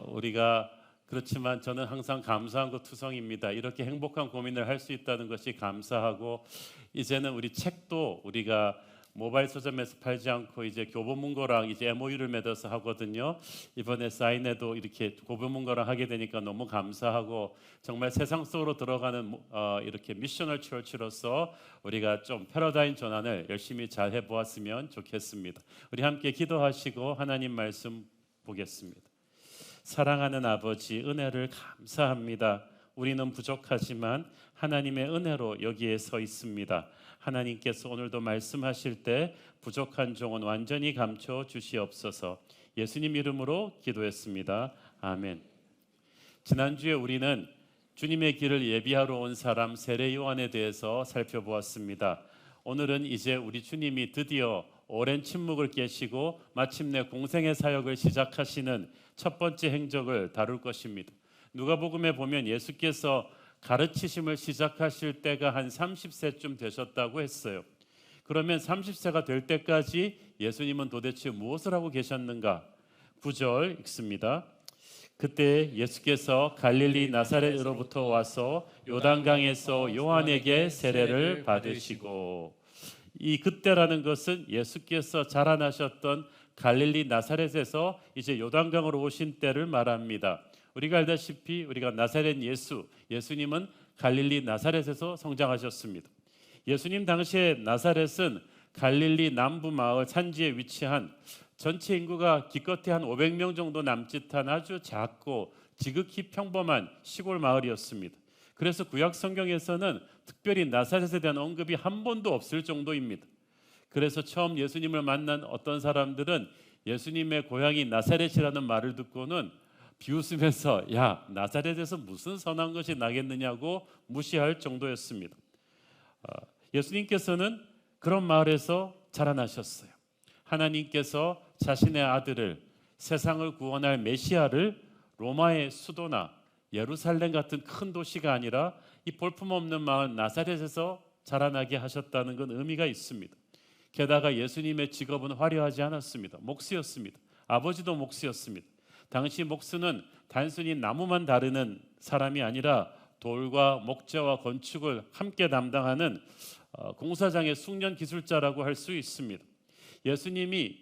우리가 그렇지만 저는 항상 감사한 것 투성입니다. 이렇게 행복한 고민을 할 수 있다는 것이 감사하고 이제는 우리 책도 우리가 모바일 서점에서 팔지 않고 이제 교보문고랑 이제 MOU를 맺어서 하거든요. 이번에 사인회도 이렇게 교보문고랑 하게 되니까 너무 감사하고 정말 세상 속으로 들어가는 이렇게 미셔널 처치로서 우리가 좀 패러다임 전환을 열심히 잘 해보았으면 좋겠습니다. 우리 함께 기도하시고 하나님 말씀 보겠습니다. 사랑하는 아버지, 은혜를 감사합니다. 우리는 부족하지만 하나님의 은혜로 여기에 서 있습니다. 하나님께서 오늘도 말씀하실 때 부족한 종은 완전히 감춰 주시옵소서. 예수님 이름으로 기도했습니다. 아멘. 지난주에 우리는 주님의 길을 예비하러 온 사람 세례 요한에 대해서 살펴보았습니다. 오늘은 이제 우리 주님이 드디어 오랜 침묵을 깨시고 마침내 공생의 사역을 시작하시는 첫 번째 행적을 다룰 것입니다. 누가복음에 보면 예수께서 가르치심을 시작하실 때가 한 30세쯤 되셨다고 했어요. 그러면 30세가 될 때까지 예수님은 도대체 무엇을 하고 계셨는가? 9절 읽습니다. 그때 예수께서 갈릴리 나사렛으로부터 와서 요단강에서 요한에게 세례를 받으시고, 이 그때라는 것은 예수께서 자라나셨던 갈릴리 나사렛에서 이제 요단강으로 오신 때를 말합니다. 우리가 알다시피 우리가 나사렛 예수님은 갈릴리 나사렛에서 성장하셨습니다. 예수님 당시에 나사렛은 갈릴리 남부 마을 산지에 위치한 전체 인구가 기껏해 한 500명 정도 남짓한 아주 작고 지극히 평범한 시골 마을이었습니다. 그래서 구약 성경에서는 특별히 나사렛에 대한 언급이 한 번도 없을 정도입니다. 그래서 처음 예수님을 만난 어떤 사람들은 예수님의 고향이 나사렛이라는 말을 듣고는 비웃으면서 야, 나사렛에서 무슨 선한 것이 나겠느냐고 무시할 정도였습니다. 예수님께서는 그런 마을에서 자라나셨어요. 하나님께서 자신의 아들을, 세상을 구원할 메시아를 로마의 수도나 예루살렘 같은 큰 도시가 아니라 이 볼품없는 마을 나사렛에서 자라나게 하셨다는 건 의미가 있습니다. 게다가 예수님의 직업은 화려하지 않았습니다. 목수였습니다. 아버지도 목수였습니다. 당시 목수는 단순히 나무만 다루는 사람이 아니라 돌과 목재와 건축을 함께 담당하는 공사장의 숙련 기술자라고 할 수 있습니다. 예수님이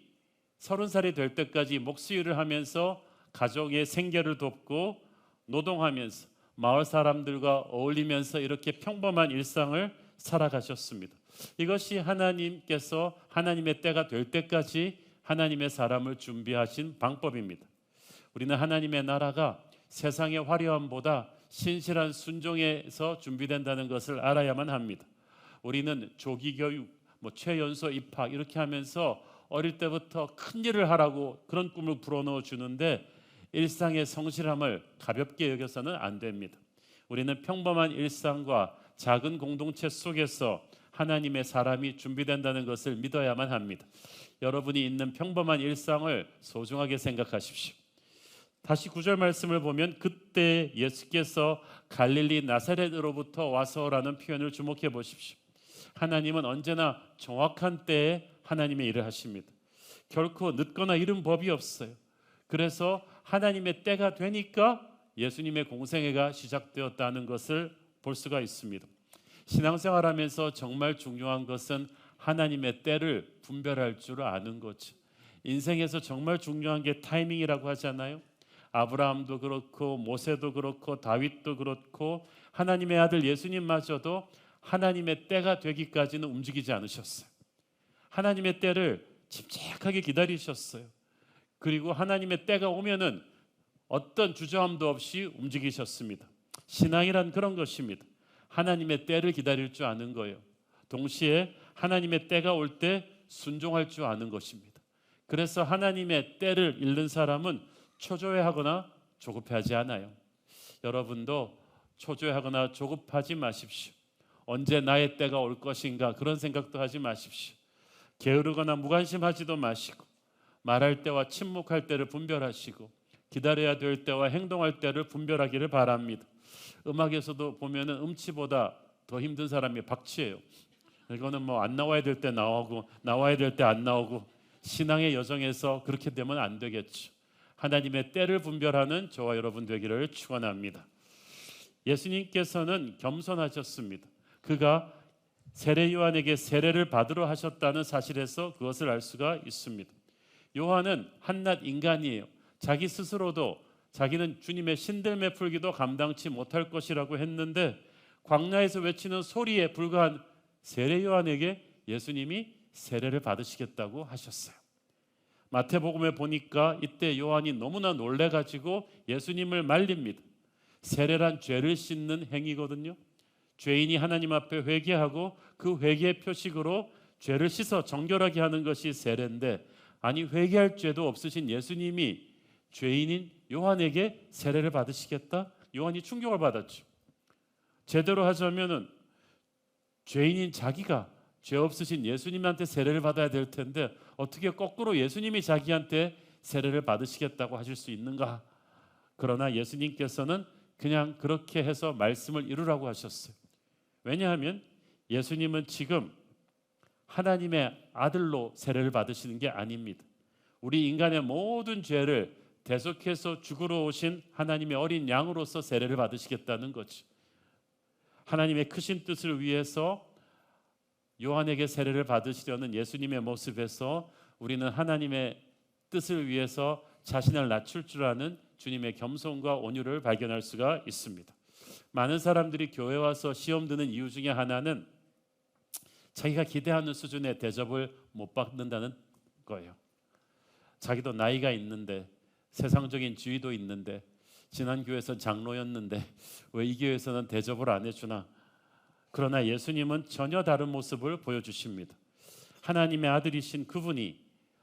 30살이 될 때까지 목수 일을 하면서 가족의 생계를 돕고 노동하면서 마을 사람들과 어울리면서 이렇게 평범한 일상을 살아가셨습니다. 이것이 하나님께서 하나님의 때가 될 때까지 하나님의 사람을 준비하신 방법입니다. 우리는 하나님의 나라가 세상의 화려함보다 신실한 순종에서 준비된다는 것을 알아야만 합니다. 우리는 조기 교육, 최연소 입학 이렇게 하면서 어릴 때부터 큰 일을 하라고 그런 꿈을 불어넣어 주는데 일상의 성실함을 가볍게 여겨서는 안 됩니다. 우리는 평범한 일상과 작은 공동체 속에서 하나님의 사람이 준비된다는 것을 믿어야만 합니다. 여러분이 있는 평범한 일상을 소중하게 생각하십시오. 다시 9절 말씀을 보면 그때 예수께서 갈릴리 나사렛으로부터 와서라는 표현을 주목해 보십시오. 하나님은 언제나 정확한 때에 하나님의 일을 하십니다. 결코 늦거나 이른 법이 없어요. 그래서 하나님의 때가 되니까 예수님의 공생애가 시작되었다는 것을 볼 수가 있습니다. 신앙생활하면서 정말 중요한 것은 하나님의 때를 분별할 줄 아는 거죠. 인생에서 정말 중요한 게 타이밍이라고 하잖아요. 아브라함도 그렇고 모세도 그렇고 다윗도 그렇고 하나님의 아들 예수님마저도 하나님의 때가 되기까지는 움직이지 않으셨어요. 하나님의 때를 침착하게 기다리셨어요. 그리고 하나님의 때가 오면은 어떤 주저함도 없이 움직이셨습니다. 신앙이란 그런 것입니다. 하나님의 때를 기다릴 줄 아는 거예요. 동시에 하나님의 때가 올 때 순종할 줄 아는 것입니다. 그래서 하나님의 때를 잃는 사람은 초조해하거나 조급해하지 않아요. 여러분도 초조해하거나 조급하지 마십시오. 언제 나의 때가 올 것인가 그런 생각도 하지 마십시오. 게으르거나 무관심하지도 마시고 말할 때와 침묵할 때를 분별하시고 기다려야 될 때와 행동할 때를 분별하기를 바랍니다. 음악에서도 보면은 음치보다 더 힘든 사람이 박치예요. 이거는 안 나와야 될 때 나오고 나와야 될 때 안 나오고 신앙의 여정에서 그렇게 되면 안 되겠죠. 하나님의 때를 분별하는 저와 여러분 되기를 축원합니다. 예수님께서는 겸손하셨습니다. 그가 세례 요한에게 세례를 받으러 하셨다는 사실에서 그것을 알 수가 있습니다. 요한은 한낱 인간이에요. 자기 스스로도 자기는 주님의 신들매 풀기도 감당치 못할 것이라고 했는데 광야에서 외치는 소리에 불과한 세례 요한에게 예수님이 세례를 받으시겠다고 하셨어요. 마태복음에 보니까 이때 요한이 너무나 놀래가지고 예수님을 말립니다. 세례란 죄를 씻는 행위거든요. 죄인이 하나님 앞에 회개하고 그 회개의 표식으로 죄를 씻어 정결하게 하는 것이 세례인데 아니 회개할 죄도 없으신 예수님이 죄인인 요한에게 세례를 받으시겠다? 요한이 충격을 받았죠. 제대로 하자면은 죄인인 자기가 죄 없으신 예수님한테 세례를 받아야 될 텐데 어떻게 거꾸로 예수님이 자기한테 세례를 받으시겠다고 하실 수 있는가? 그러나 예수님께서는 그냥 그렇게 해서 말씀을 이루라고 하셨어요. 왜냐하면 예수님은 지금 하나님의 아들로 세례를 받으시는 게 아닙니다. 우리 인간의 모든 죄를 대속해서 죽으러 오신 하나님의 어린 양으로서 세례를 받으시겠다는 거죠. 하나님의 크신 뜻을 위해서 요한에게 세례를 받으시려는 예수님의 모습에서 우리는 하나님의 뜻을 위해서 자신을 낮출 줄 아는 주님의 겸손과 온유를 발견할 수가 있습니다. 많은 사람들이 교회 와서 시험 드는 이유 중에 하나는 자기가 기대하는 수준의 대접을 못 받는다는 거예요. 자기도 나이가 있는데 세상적인 지위도 있는데 지난 교회에서 장로였는데 왜 이 교회에서는 대접을 안 해주나. 그러나 예수님은 전혀 다른 모습을 보여주십니다. 하나님의 아들이신 그분이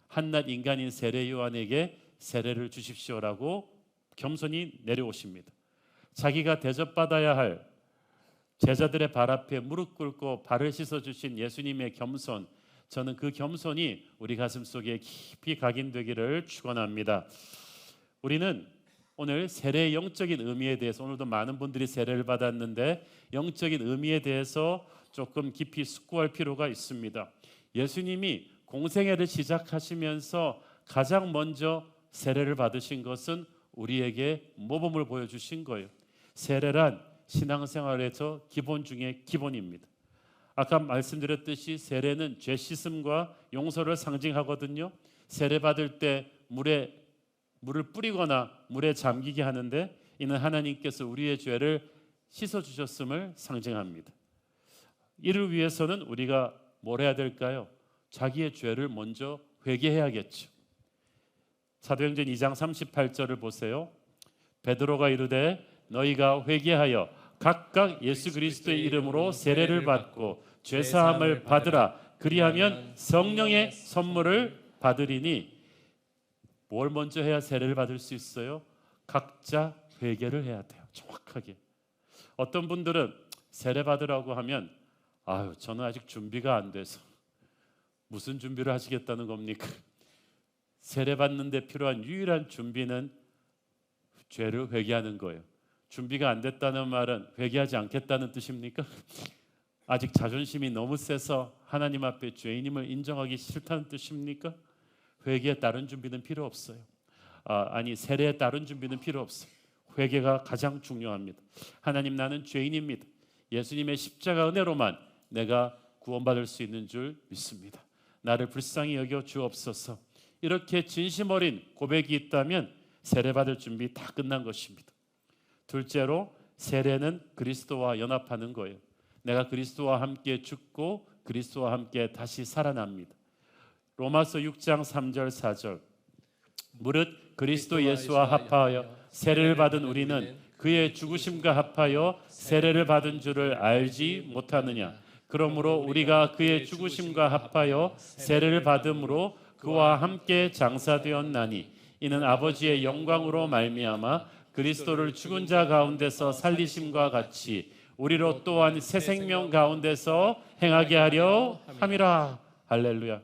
한낱 인간인 세례 요한에게 세례를 주십시오라고 겸손히 내려오십니다. 자기가 대접받아야 할 제자들의 발 앞에 무릎 꿇고 발을 씻어주신 예수님의 겸손, 저는 그 겸손이 우리 가슴 속에 깊이 각인되기를 축원합니다. 우리는 오늘 세례의 영적인 의미에 대해서, 오늘도 많은 분들이 세례를 받았는데 영적인 의미에 대해서 조금 깊이 숙고할 필요가 있습니다. 예수님이 공생애를 시작하시면서 가장 먼저 세례를 받으신 것은 우리에게 모범을 보여주신 거예요. 세례란 신앙생활에서 기본 중에 기본입니다. 아까 말씀드렸듯이 세례는 죄 씻음과 용서를 상징하거든요. 세례 받을 때 물을 뿌리거나 물에 잠기게 하는데, 이는 하나님께서 우리의 죄를 씻어 주셨음을 상징합니다. 이를 위해서는 우리가 뭘 해야 될까요? 자기의 죄를 먼저 회개해야겠죠. 사도행전 2장 38절을 보세요. 베드로가 이르되 너희가 회개하여 각각 예수 그리스도의 이름으로 세례를 받고 죄 사함을 받으라. 그리하면 성령의 선물을 받으리니. 뭘 먼저 해야 세례를 받을 수 있어요? 각자 회개를 해야 돼요. 정확하게. 어떤 분들은 세례 받으라고 하면 아유, 저는 아직 준비가 안 돼서. 무슨 준비를 하시겠다는 겁니까? 세례 받는 데 필요한 유일한 준비는 죄를 회개하는 거예요. 준비가 안 됐다는 말은 회개하지 않겠다는 뜻입니까? 아직 자존심이 너무 세서 하나님 앞에 죄인임을 인정하기 싫다는 뜻입니까? 회개에 따른 준비는 필요 없어요. 세례에 따른 준비는 필요 없어요. 회개가 가장 중요합니다. 하나님, 나는 죄인입니다. 예수님의 십자가 은혜로만 내가 구원받을 수 있는 줄 믿습니다. 나를 불쌍히 여겨 주옵소서. 이렇게 진심 어린 고백이 있다면 세례받을 준비 다 끝난 것입니다. 둘째로, 세례는 그리스도와 연합하는 거예요. 내가 그리스도와 함께 죽고 그리스도와 함께 다시 살아납니다. 로마서 6장 3절 4절. 무릇 그리스도 예수와 합하여 세례를 받은 우리는 그의 죽으심과 합하여 세례를 받은 줄을 알지 못하느냐. 그러므로 우리가 그의 죽으심과 합하여 세례를 받음으로 그와 함께 장사되었나니, 이는 아버지의 영광으로 말미암아 그리스도를 죽은 자 가운데서 살리심과 같이 우리로 또한 새 생명 가운데서 행하게 하려 함이라. 할렐루야.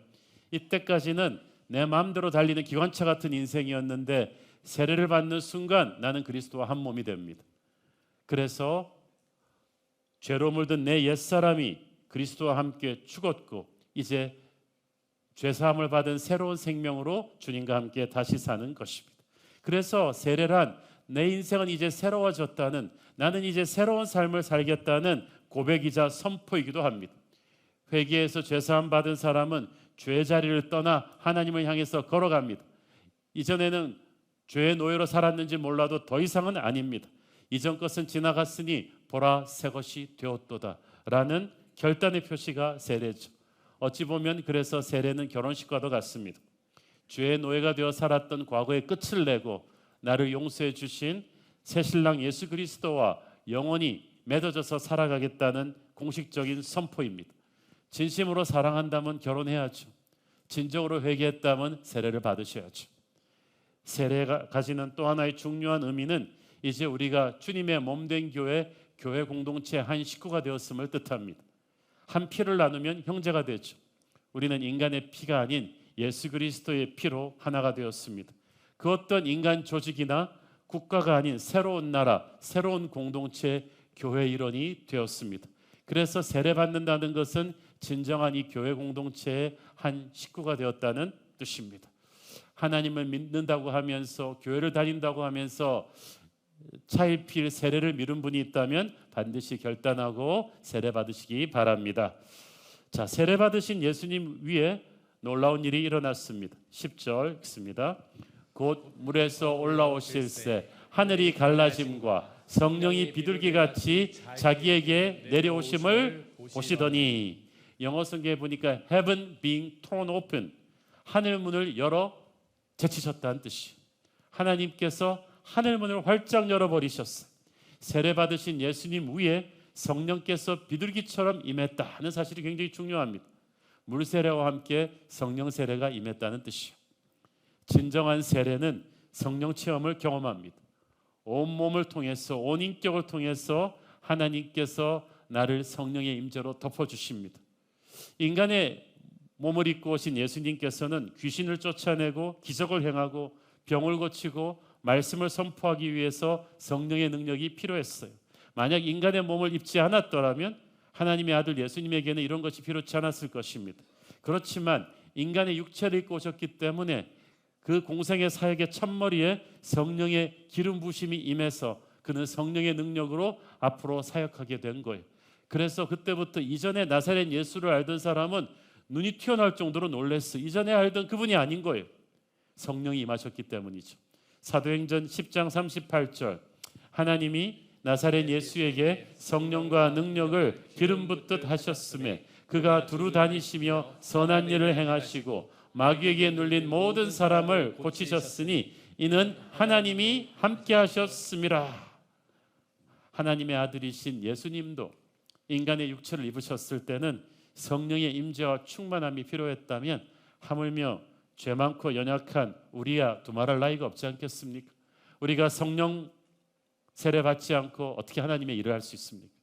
이때까지는 내 마음대로 달리는 기관차 같은 인생이었는데 세례를 받는 순간 나는 그리스도와 한 몸이 됩니다. 그래서 죄로 물든 내 옛사람이 그리스도와 함께 죽었고 이제 죄사함을 받은 새로운 생명으로 주님과 함께 다시 사는 것입니다. 그래서 세례란 내 인생은 이제 새로워졌다는, 나는 이제 새로운 삶을 살겠다는 고백이자 선포이기도 합니다. 회개에서 죄사함 받은 사람은 죄의 자리를 떠나 하나님을 향해서 걸어갑니다. 이전에는 죄의 노예로 살았는지 몰라도 더 이상은 아닙니다. 이전 것은 지나갔으니 보라 새 것이 되었도다 라는 결단의 표시가 세례죠. 어찌 보면 그래서 세례는 결혼식과도 같습니다. 죄의 노예가 되어 살았던 과거의 끝을 내고 나를 용서해 주신 새신랑 예수 그리스도와 영원히 맺어져서 살아가겠다는 공식적인 선포입니다. 진심으로 사랑한다면 결혼해야죠. 진정으로 회개했다면 세례를 받으셔야죠. 세례가 가지는 또 하나의 중요한 의미는 이제 우리가 주님의 몸된 교회 공동체 한 식구가 되었음을 뜻합니다. 한 피를 나누면 형제가 되죠. 우리는 인간의 피가 아닌 예수 그리스도의 피로 하나가 되었습니다. 그 어떤 인간 조직이나 국가가 아닌 새로운 나라, 새로운 공동체, 교회 일원이 되었습니다. 그래서 세례받는다는 것은 진정한 이 교회 공동체의 한 식구가 되었다는 뜻입니다. 하나님을 믿는다고 하면서 교회를 다닌다고 하면서 차일피일 세례를 미룬 분이 있다면 반드시 결단하고 세례 받으시기 바랍니다. 자, 세례 받으신 예수님 위에 놀라운 일이 일어났습니다. 10절 읽습니다. 곧 물에서 올라오실새 하늘이 갈라짐과 성령이 비둘기같이 자기에게 내려오심을 보시더니, 영어 성경에 보니까 heaven being torn open, 하늘 문을 열어 제치셨다는 뜻이. 하나님께서 하늘 문을 활짝 열어버리셨어요. 세례 받으신 예수님 위에 성령께서 비둘기처럼 임했다는 사실이 굉장히 중요합니다. 물 세례와 함께 성령 세례가 임했다는 뜻이요. 진정한 세례는 성령 체험을 경험합니다. 온몸을 통해서 온 인격을 통해서 하나님께서 나를 성령의 임재로 덮어주십니다. 인간의 몸을 입고 오신 예수님께서는 귀신을 쫓아내고 기적을 행하고 병을 고치고 말씀을 선포하기 위해서 성령의 능력이 필요했어요. 만약 인간의 몸을 입지 않았더라면 하나님의 아들 예수님에게는 이런 것이 필요치 않았을 것입니다. 그렇지만 인간의 육체를 입고 오셨기 때문에 그 공생의 사역의 첫머리에 성령의 기름 부심이 임해서 그는 성령의 능력으로 앞으로 사역하게 된 거예요. 그래서 그때부터 이전에 나사렛 예수를 알던 사람은 눈이 튀어나올 정도로 놀랐어요. 이전에 알던 그분이 아닌 거예요. 성령이 임하셨기 때문이죠. 사도행전 10장 38절 하나님이 나사렛 예수에게 성령과 능력을 기름 붓듯 하셨음에 그가 두루 다니시며 선한 일을 행하시고 마귀에게 눌린 모든 사람을 고치셨으니 이는 하나님이 함께 하셨음이라. 하나님의 아들이신 예수님도 인간의 육체를 입으셨을 때는 성령의 임재와 충만함이 필요했다면 하물며 죄 많고 연약한 우리야 두말할 나위가 없지 않겠습니까? 우리가 성령 세례 받지 않고 어떻게 하나님의 일을 할 수 있습니까?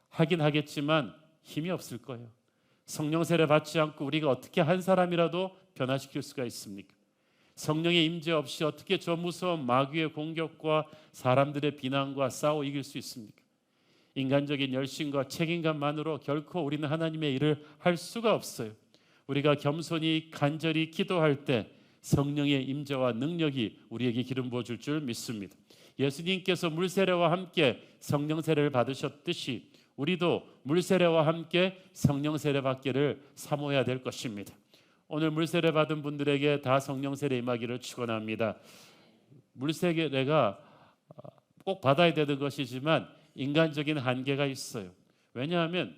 하긴 하겠지만 힘이 없을 거예요. 성령 세례 받지 않고 우리가 어떻게 한 사람이라도 변화시킬 수가 있습니까? 성령의 임재 없이 어떻게 저 무서운 마귀의 공격과 사람들의 비난과 싸워 이길 수 있습니까? 인간적인 열심과 책임감만으로 결코 우리는 하나님의 일을 할 수가 없어요. 우리가 겸손히 간절히 기도할 때 성령의 임재와 능력이 우리에게 기름 부어줄 줄 믿습니다. 예수님께서 물세례와 함께 성령 세례를 받으셨듯이 우리도 물세례와 함께 성령 세례 받기를 사모해야 될 것입니다. 오늘 물세례 받은 분들에게 다 성령 세례 임하기를 축원합니다. 물세례가 꼭 받아야 되는 것이지만 인간적인 한계가 있어요. 왜냐하면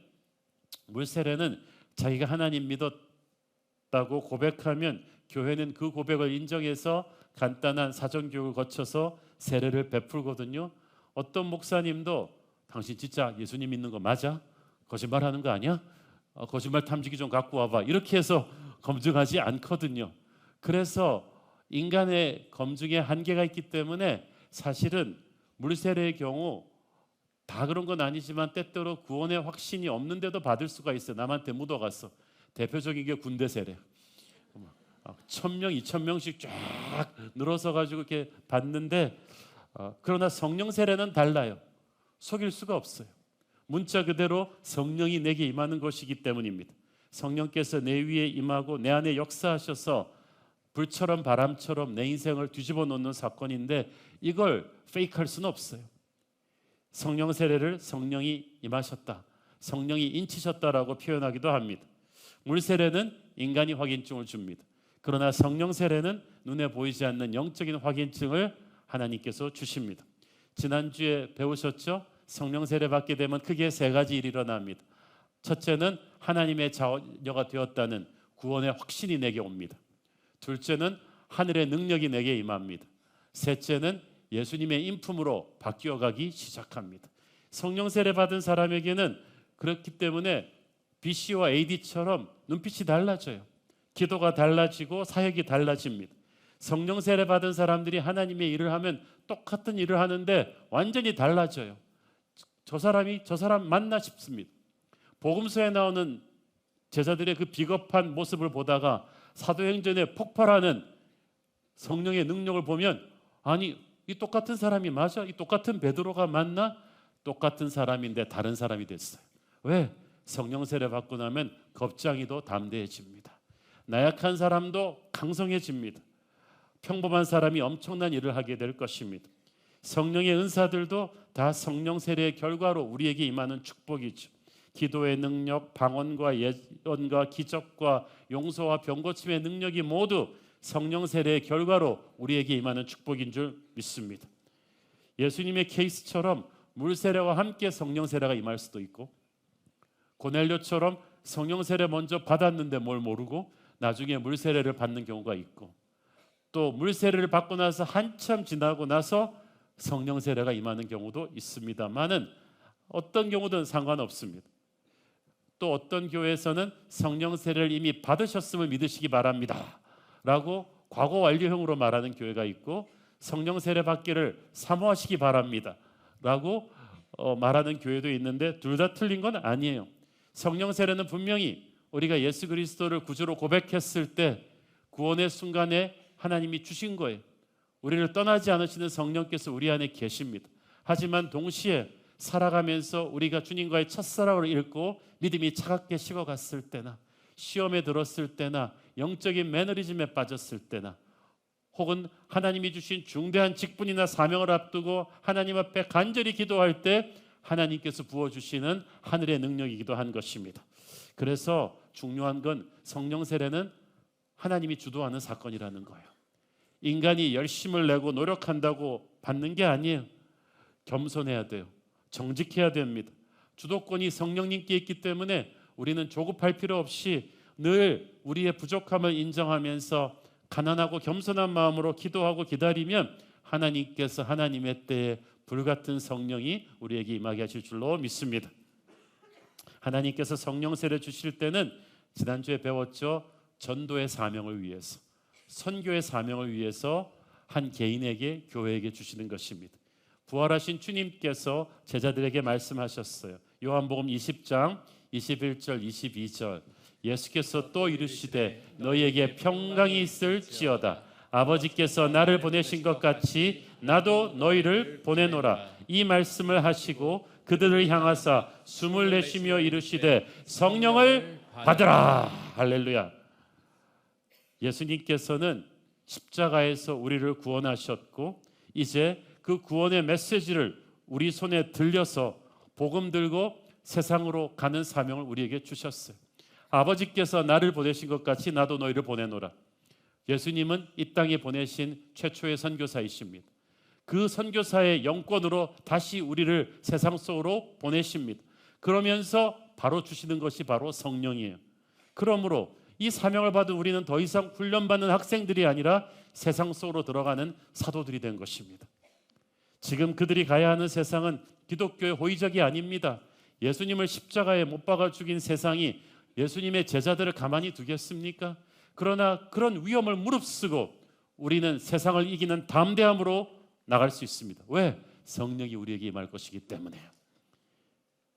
물세례는 자기가 하나님 믿었다고 고백하면 교회는 그 고백을 인정해서 간단한 사전교육을 거쳐서 세례를 베풀거든요. 어떤 목사님도 당신 진짜 예수님 믿는 거 맞아? 거짓말하는 거 아니야? 거짓말 탐지기 좀 갖고 와봐. 이렇게 해서 검증하지 않거든요. 그래서 인간의 검증에 한계가 있기 때문에 사실은 물세례의 경우 다 그런 건 아니지만 때때로 구원의 확신이 없는데도 받을 수가 있어요. 남한테 묻어가서. 대표적인 게 군대 세례. 1,000명, 2,000명씩 쫙 늘어서 가지고 이렇게 받는데 그러나 성령 세례는 달라요. 속일 수가 없어요. 문자 그대로 성령이 내게 임하는 것이기 때문입니다. 성령께서 내 위에 임하고 내 안에 역사하셔서 불처럼 바람처럼 내 인생을 뒤집어 놓는 사건인데 이걸 페이크할 수는 없어요. 성령 세례를 성령이 임하셨다, 성령이 인치셨다라고 표현하기도 합니다. 물 세례는 인간이 확인증을 줍니다. 그러나 성령 세례는 눈에 보이지 않는 영적인 확인증을 하나님께서 주십니다. 지난주에 배우셨죠? 성령 세례 받게 되면 크게 세 가지 일이 일어납니다. 첫째는 하나님의 자녀가 되었다는 구원의 확신이 내게 옵니다. 둘째는 하늘의 능력이 내게 임합니다. 셋째는 예수님의 인품으로 바뀌어가기 시작합니다. 성령 세례 받은 사람에게는 그렇기 때문에 BC와 AD처럼 눈빛이 달라져요. 기도가 달라지고 사역이 달라집니다. 성령 세례 받은 사람들이 하나님의 일을 하면 똑같은 일을 하는데 완전히 달라져요. 저 사람 맞나 싶습니다. 복음서에 나오는 제자들의 그 비겁한 모습을 보다가 사도행전에 폭발하는 성령의 능력을 보면 아니 이 똑같은 사람이 맞아? 이 똑같은 베드로가 맞나? 똑같은 사람인데 다른 사람이 됐어요. 왜? 성령 세례 받고 나면 겁쟁이도 담대해집니다. 나약한 사람도 강성해집니다. 평범한 사람이 엄청난 일을 하게 될 것입니다. 성령의 은사들도 다 성령 세례의 결과로 우리에게 임하는 축복이죠. 기도의 능력, 방언과 예언과 기적과 용서와 병고침의 능력이 모두 성령 세례의 결과로 우리에게 임하는 축복인 줄 믿습니다. 예수님의 케이스처럼 물 세례와 함께 성령 세례가 임할 수도 있고 고넬료처럼 성령 세례 먼저 받았는데 뭘 모르고 나중에 물 세례를 받는 경우가 있고 또 물 세례를 받고 나서 한참 지나고 나서 성령 세례가 임하는 경우도 있습니다만은 어떤 경우든 상관없습니다. 또 어떤 교회에서는 성령 세례를 이미 받으셨음을 믿으시기 바랍니다 라고 과거 완료형으로 말하는 교회가 있고 성령 세례 받기를 사모하시기 바랍니다 라고 말하는 교회도 있는데 둘 다 틀린 건 아니에요. 성령 세례는 분명히 우리가 예수 그리스도를 구주로 고백했을 때 구원의 순간에 하나님이 주신 거예요. 우리를 떠나지 않으시는 성령께서 우리 안에 계십니다. 하지만 동시에 살아가면서 우리가 주님과의 첫사랑을 잃고 믿음이 차갑게 식어갔을 때나 시험에 들었을 때나 영적인 매너리즘에 빠졌을 때나 혹은 하나님이 주신 중대한 직분이나 사명을 앞두고 하나님 앞에 간절히 기도할 때 하나님께서 부어주시는 하늘의 능력이기도 한 것입니다. 그래서 중요한 건 성령 세례는 하나님이 주도하는 사건이라는 거예요. 인간이 열심을 내고 노력한다고 받는 게 아니에요. 겸손해야 돼요. 정직해야 됩니다. 주도권이 성령님께 있기 때문에 우리는 조급할 필요 없이 늘 우리의 부족함을 인정하면서 가난하고 겸손한 마음으로 기도하고 기다리면 하나님께서 하나님의 때에 불같은 성령이 우리에게 임하게 하실 줄로 믿습니다. 하나님께서 성령 세례 주실 때는 지난주에 배웠죠. 전도의 사명을 위해서, 선교의 사명을 위해서 한 개인에게, 교회에게 주시는 것입니다. 부활하신 주님께서 제자들에게 말씀하셨어요. 요한복음 20장 21절 22절 예수께서 또 이르시되 너희에게 평강이 있을지어다. 아버지께서 나를 보내신 것 같이 나도 너희를 보내노라. 이 말씀을 하시고 그들을 향하사 숨을 내쉬며 이르시되 성령을 받으라. 할렐루야. 예수님께서는 십자가에서 우리를 구원하셨고 이제 그 구원의 메시지를 우리 손에 들려서 복음 들고 세상으로 가는 사명을 우리에게 주셨어요. 아버지께서 나를 보내신 것 같이 나도 너희를 보내노라. 예수님은 이 땅에 보내신 최초의 선교사이십니다. 그 선교사의 영권으로 다시 우리를 세상 속으로 보내십니다. 그러면서 바로 주시는 것이 바로 성령이에요. 그러므로 이 사명을 받은 우리는 더 이상 훈련받는 학생들이 아니라 세상 속으로 들어가는 사도들이 된 것입니다. 지금 그들이 가야 하는 세상은 기독교의 호의적이 아닙니다. 예수님을 십자가에 못 박아 죽인 세상이 예수님의 제자들을 가만히 두겠습니까? 그러나 그런 위험을 무릅쓰고 우리는 세상을 이기는 담대함으로 나갈 수 있습니다. 왜? 성령이 우리에게 임할 것이기 때문에요.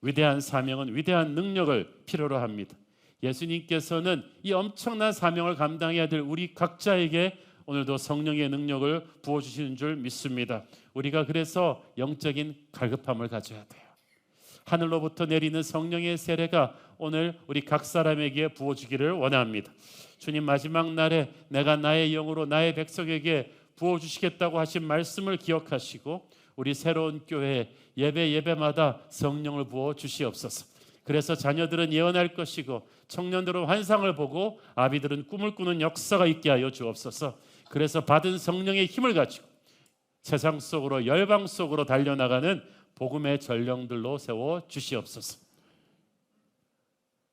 위대한 사명은 위대한 능력을 필요로 합니다. 예수님께서는 이 엄청난 사명을 감당해야 될 우리 각자에게 오늘도 성령의 능력을 부어주시는 줄 믿습니다. 우리가 그래서 영적인 갈급함을 가져야 돼요. 하늘로부터 내리는 성령의 세례가 오늘 우리 각 사람에게 부어주기를 원합니다. 주님 마지막 날에 내가 나의 영으로 나의 백성에게 부어주시겠다고 하신 말씀을 기억하시고 우리 새로운 교회 예배마다 성령을 부어주시옵소서. 그래서 자녀들은 예언할 것이고 청년들은 환상을 보고 아비들은 꿈을 꾸는 역사가 있게 하여 주옵소서. 그래서 받은 성령의 힘을 가지고 세상 속으로 열방 속으로 달려나가는 복음의 전령들로 세워 주시옵소서.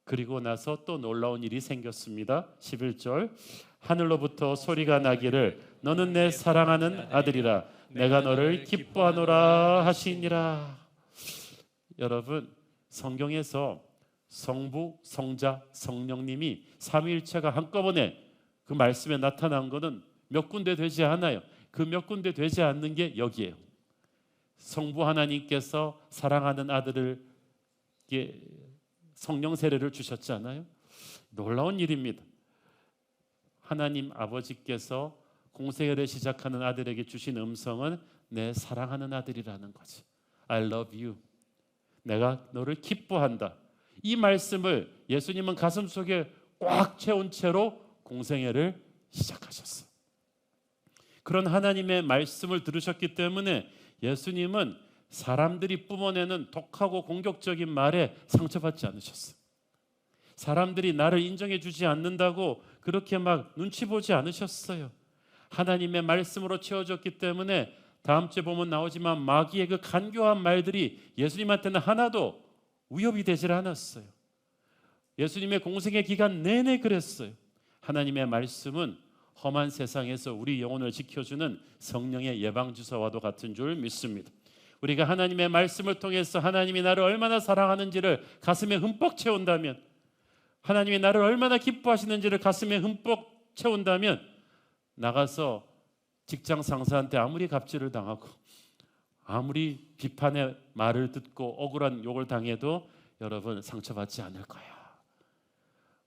그리고 나서 또 놀라운 일이 생겼습니다. 11절 하늘로부터 소리가 나기를 너는 내 사랑하는 아들이라 내가 너를 기뻐하노라 하시니라. 여러분 성경에서 성부, 성자, 성령님이 삼위일체가 한꺼번에 그 말씀에 나타난 것은 몇 군데 되지 않아요. 그 몇 군데 되지 않는 게 여기에요. 성부 하나님께서 사랑하는 아들을 성령 세례를 주셨잖아요. 놀라운 일입니다. 하나님 아버지께서 공생애를 시작하는 아들에게 주신 음성은 내 사랑하는 아들이라는 거지. I love you. 내가 너를 기뻐한다. 이 말씀을 예수님은 가슴속에 꽉 채운 채로 공생애를 시작하셨어요. 그런 하나님의 말씀을 들으셨기 때문에 예수님은 사람들이 뿜어내는 독하고 공격적인 말에 상처받지 않으셨어요. 사람들이 나를 인정해 주지 않는다고 그렇게 막 눈치 보지 않으셨어요. 하나님의 말씀으로 채워졌기 때문에 다음 주에 보면 나오지만 마귀의 그 간교한 말들이 예수님한테는 하나도 위협이 되질 않았어요. 예수님의 공생의 기간 내내 그랬어요. 하나님의 말씀은 험한 세상에서 우리 영혼을 지켜주는 성령의 예방주사와도 같은 줄 믿습니다. 우리가 하나님의 말씀을 통해서 하나님이 나를 얼마나 사랑하는지를 가슴에 흠뻑 채운다면, 하나님이 나를 얼마나 기뻐하시는지를 가슴에 흠뻑 채운다면 나가서 직장 상사한테 아무리 갑질을 당하고 아무리 비판의 말을 듣고 억울한 욕을 당해도 여러분 상처받지 않을 거예요.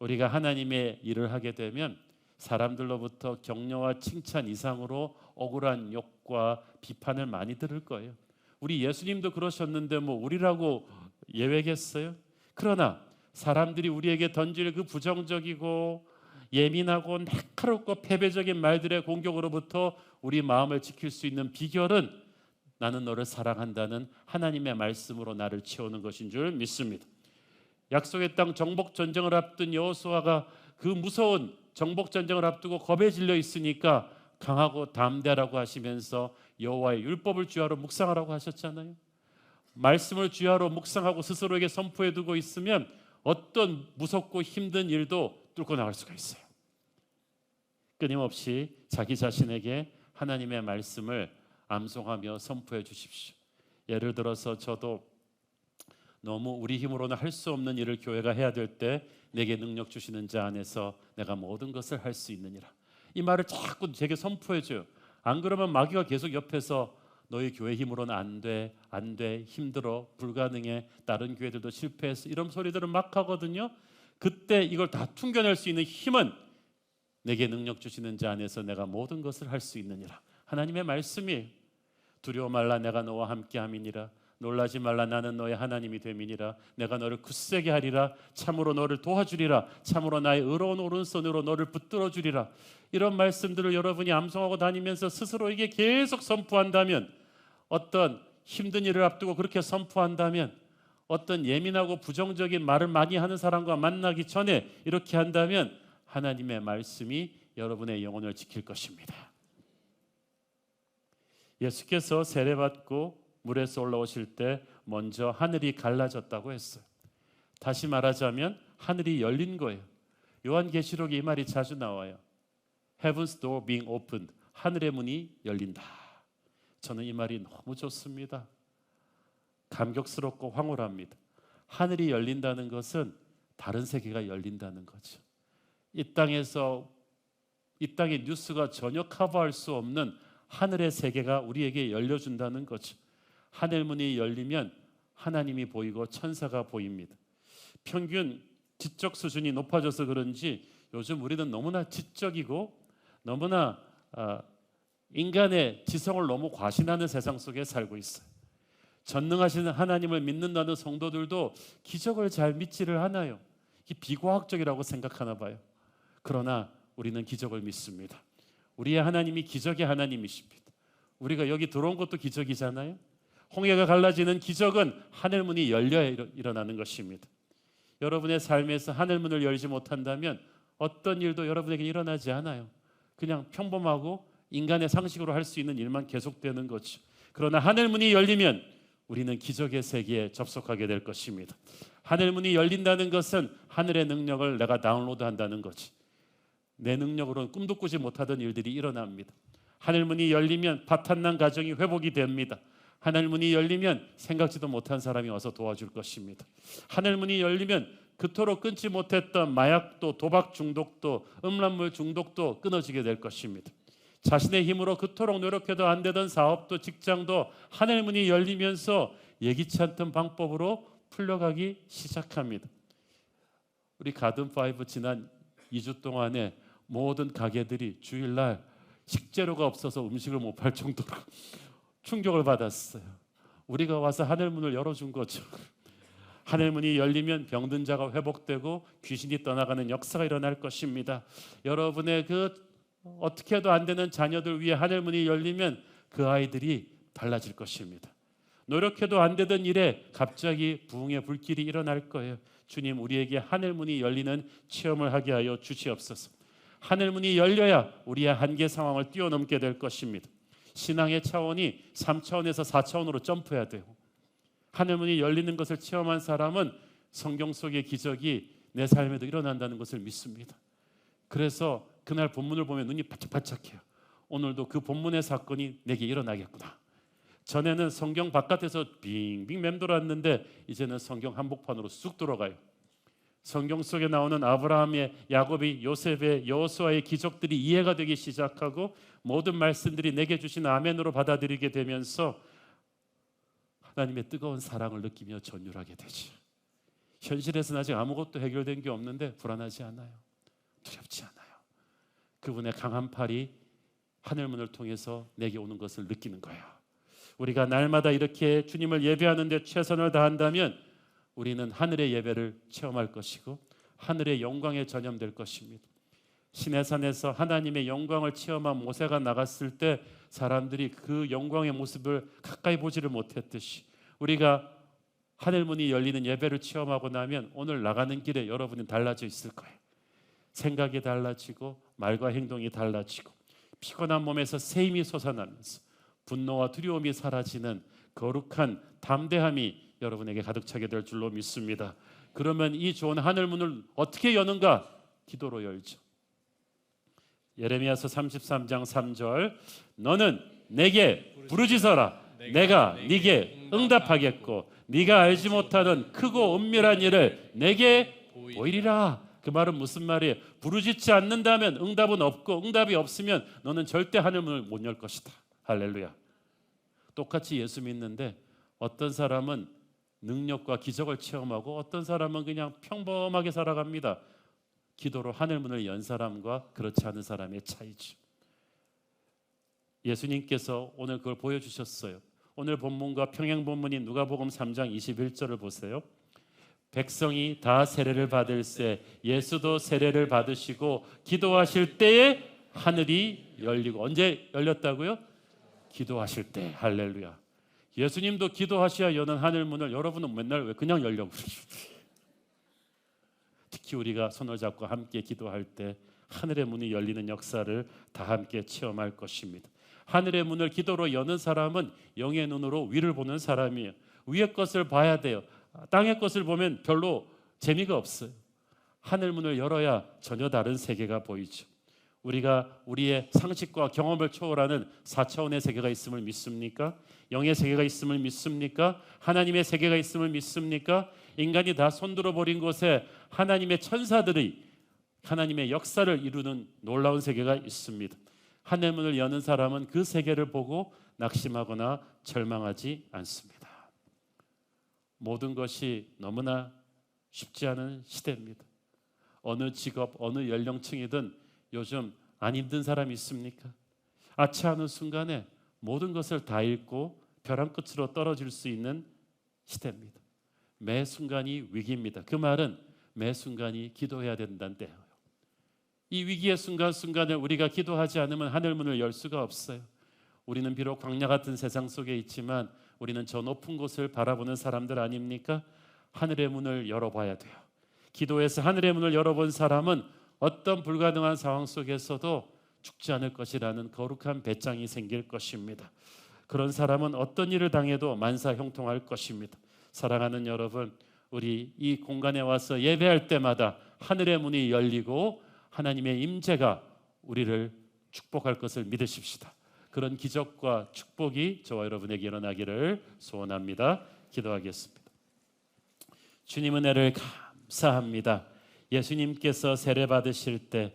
우리가 하나님의 일을 하게 되면 사람들로부터 격려와 칭찬 이상으로 억울한 욕과 비판을 많이 들을 거예요. 우리 예수님도 그러셨는데 뭐 우리라고 예외겠어요? 그러나 사람들이 우리에게 던질 그 부정적이고 예민하고 날카롭고 패배적인 말들의 공격으로부터 우리 마음을 지킬 수 있는 비결은 나는 너를 사랑한다는 하나님의 말씀으로 나를 채우는 것인 줄 믿습니다. 약속의 땅 정복 전쟁을 앞둔 여호수아가 그 무서운 정복 전쟁을 앞두고 겁에 질려 있으니까 강하고 담대라고 하시면서 여호와의 율법을 주야로 묵상하라고 하셨잖아요. 말씀을 주야로 묵상하고 스스로에게 선포해 두고 있으면 어떤 무섭고 힘든 일도 뚫고 나갈 수가 있어요. 끊임없이 자기 자신에게 하나님의 말씀을 암송하며 선포해 주십시오. 예를 들어서 저도 너무 우리 힘으로는 할 수 없는 일을 교회가 해야 될 때 내게 능력 주시는 자 안에서 내가 모든 것을 할 수 있느니라. 이 말을 자꾸 제게 선포해 줘요. 안 그러면 마귀가 계속 옆에서 너희 교회 힘으로는 안 돼, 힘들어, 불가능해, 다른 교회들도 실패했어, 이런 소리들을 막 하거든요. 그때 이걸 다 퉁겨낼 수 있는 힘은 내게 능력 주시는 자 안에서 내가 모든 것을 할 수 있느니라. 하나님의 말씀이 두려워 말라 내가 너와 함께함이니라. 놀라지 말라 나는 너의 하나님이 됨이니라. 내가 너를 굳세게 하리라. 참으로 너를 도와주리라. 참으로 나의 의로운 오른손으로 너를 붙들어 주리라. 이런 말씀들을 여러분이 암송하고 다니면서 스스로에게 계속 선포한다면, 어떤 힘든 일을 앞두고 그렇게 선포한다면, 어떤 예민하고 부정적인 말을 많이 하는 사람과 만나기 전에 이렇게 한다면 하나님의 말씀이 여러분의 영혼을 지킬 것입니다. 예수께서 세례받고 물에서 올라오실 때 먼저 하늘이 갈라졌다고 했어요. 다시 말하자면 하늘이 열린 거예요. 요한계시록에 이 말이 자주 나와요. Heaven's door being opened. 하늘의 문이 열린다. 저는 이 말이 너무 좋습니다. 감격스럽고 황홀합니다. 하늘이 열린다는 것은 다른 세계가 열린다는 거죠. 이 땅의 뉴스가 전혀 커버할 수 없는 하늘의 세계가 우리에게 열려준다는 거죠. 하늘 문이 열리면 하나님이 보이고 천사가 보입니다. 평균 지적 수준이 높아져서 그런지 요즘 우리는 너무나 지적이고 너무나 인간의 지성을 너무 과신하는 세상 속에 살고 있어요. 전능하신 하나님을 믿는다는 성도들도 기적을 잘 믿지를 않아요. 이게 비과학적이라고 생각하나 봐요. 그러나 우리는 기적을 믿습니다. 우리의 하나님이 기적의 하나님이십니다. 우리가 여기 들어온 것도 기적이잖아요. 홍해가 갈라지는 기적은 하늘문이 열려야 일어나는 것입니다. 여러분의 삶에서 하늘문을 열지 못한다면 어떤 일도 여러분에게 일어나지 않아요. 그냥 평범하고 인간의 상식으로 할 수 있는 일만 계속되는 거죠. 그러나 하늘문이 열리면 우리는 기적의 세계에 접속하게 될 것입니다. 하늘문이 열린다는 것은 하늘의 능력을 내가 다운로드한다는 거지. 내 능력으로는 꿈도 꾸지 못하던 일들이 일어납니다. 하늘문이 열리면 파탄난 가정이 회복이 됩니다. 하늘문이 열리면 생각지도 못한 사람이 와서 도와줄 것입니다. 하늘문이 열리면 그토록 끊지 못했던 마약도, 도박 중독도, 음란물 중독도 끊어지게 될 것입니다. 자신의 힘으로 그토록 노력해도 안 되던 사업도, 직장도 하늘문이 열리면서 예기치 않던 방법으로 풀려가기 시작합니다. 우리 가든5 지난 2주 동안에 모든 가게들이 주일날 식재료가 없어서 음식을 못 팔 정도로 충격을 받았어요. 우리가 와서 하늘문을 열어준 거죠. 하늘문이 열리면 병든 자가 회복되고 귀신이 떠나가는 역사가 일어날 것입니다. 여러분의 어떻게 해도 안 되는 자녀들 위해 하늘문이 열리면 그 아이들이 달라질 것입니다. 노력해도 안 되던 일에 갑자기 부흥의 불길이 일어날 거예요. 주님, 우리에게 하늘문이 열리는 체험을 하게 하여 주시옵소서. 하늘문이 열려야 우리의 한계 상황을 뛰어넘게 될 것입니다. 신앙의 차원이 3차원에서 4차원으로 점프해야 돼요. 하늘문이 열리는 것을 체험한 사람은 성경 속의 기적이 내 삶에도 일어난다는 것을 믿습니다. 그래서 그날 본문을 보면 눈이 바짝바짝해요. 오늘도 그 본문의 사건이 내게 일어나겠구나. 전에는 성경 바깥에서 빙빙 맴돌았는데 이제는 성경 한복판으로 쑥 들어가요. 성경 속에 나오는 아브라함의, 야곱의, 요셉의, 여호수아의 기적들이 이해가 되기 시작하고 모든 말씀들이 내게 주신 아멘으로 받아들이게 되면서 하나님의 뜨거운 사랑을 느끼며 전율하게 되죠. 현실에서는 아직 아무것도 해결된 게 없는데 불안하지 않아요. 두렵지 않아요. 그분의 강한 팔이 하늘문을 통해서 내게 오는 것을 느끼는 거예요. 우리가 날마다 이렇게 주님을 예배하는 데 최선을 다한다면 우리는 하늘의 예배를 체험할 것이고 하늘의 영광에 전염될 것입니다. 시내산에서 하나님의 영광을 체험한 모세가 나갔을 때 사람들이 그 영광의 모습을 가까이 보지를 못했듯이 우리가 하늘문이 열리는 예배를 체험하고 나면 오늘 나가는 길에 여러분은 달라져 있을 거예요. 생각이 달라지고 말과 행동이 달라지고 피곤한 몸에서 새 힘이 솟아나면서 분노와 두려움이 사라지는 거룩한 담대함이 여러분에게 가득 차게 될 줄로 믿습니다. 그러면 이 좋은 하늘문을 어떻게 여는가? 기도로 열죠. 예레미야서 33장 3절 너는 내게 부르짖어라 내가 네게 응답하겠고 네가 알지 못하는 크고 은밀한 일을 내게 보이리라. 그 말은 무슨 말이에요? 부르짖지 않는다면 응답은 없고 응답이 없으면 너는 절대 하늘문을 못 열 것이다. 할렐루야. 똑같이 예수 믿는데 어떤 사람은 능력과 기적을 체험하고 어떤 사람은 그냥 평범하게 살아갑니다. 기도로 하늘문을 연 사람과 그렇지 않은 사람의 차이죠. 예수님께서 오늘 그걸 보여주셨어요. 오늘 본문과 평행 본문인 누가복음 3장 21절을 보세요. 백성이 다 세례를 받을새 예수도 세례를 받으시고 기도하실 때에 하늘이 열리고 언제 열렸다고요? 기도하실 때. 할렐루야. 예수님도 기도하셔야 여는 하늘문을 여러분은 맨날 왜 그냥 열려고 그러죠? 특히 우리가 손을 잡고 함께 기도할 때 하늘의 문이 열리는 역사를 다 함께 체험할 것입니다. 하늘의 문을 기도로 여는 사람은 영의 눈으로 위를 보는 사람이에요. 위의 것을 봐야 돼요. 땅의 것을 보면 별로 재미가 없어요. 하늘 문을 열어야 전혀 다른 세계가 보이죠. 우리가 우리의 상식과 경험을 초월하는 4차원의 세계가 있음을 믿습니까? 영의 세계가 있음을 믿습니까? 하나님의 세계가 있음을 믿습니까? 인간이 다 손들어 버린 곳에 하나님의 천사들이 하나님의 역사를 이루는 놀라운 세계가 있습니다. 하늘문을 여는 사람은 그 세계를 보고 낙심하거나 절망하지 않습니다. 모든 것이 너무나 쉽지 않은 시대입니다. 어느 직업, 어느 연령층이든 요즘 안 힘든 사람이 있습니까? 아차하는 순간에 모든 것을 다 잃고 벼랑 끝으로 떨어질 수 있는 시대입니다. 매 순간이 위기입니다. 그 말은 매 순간이 기도해야 된다는 때예요. 이 위기의 순간순간에 우리가 기도하지 않으면 하늘문을 열 수가 없어요. 우리는 비록 광야 같은 세상 속에 있지만 우리는 저 높은 곳을 바라보는 사람들 아닙니까? 하늘의 문을 열어봐야 돼요. 기도해서 하늘의 문을 열어본 사람은 어떤 불가능한 상황 속에서도 죽지 않을 것이라는 거룩한 배짱이 생길 것입니다. 그런 사람은 어떤 일을 당해도 만사형통할 것입니다. 사랑하는 여러분, 우리 이 공간에 와서 예배할 때마다 하늘의 문이 열리고 하나님의 임재가 우리를 축복할 것을 믿으십시다. 그런 기적과 축복이 저와 여러분에게 일어나기를 소원합니다. 기도하겠습니다. 주님 은혜를 감사합니다. 예수님께서 세례 받으실 때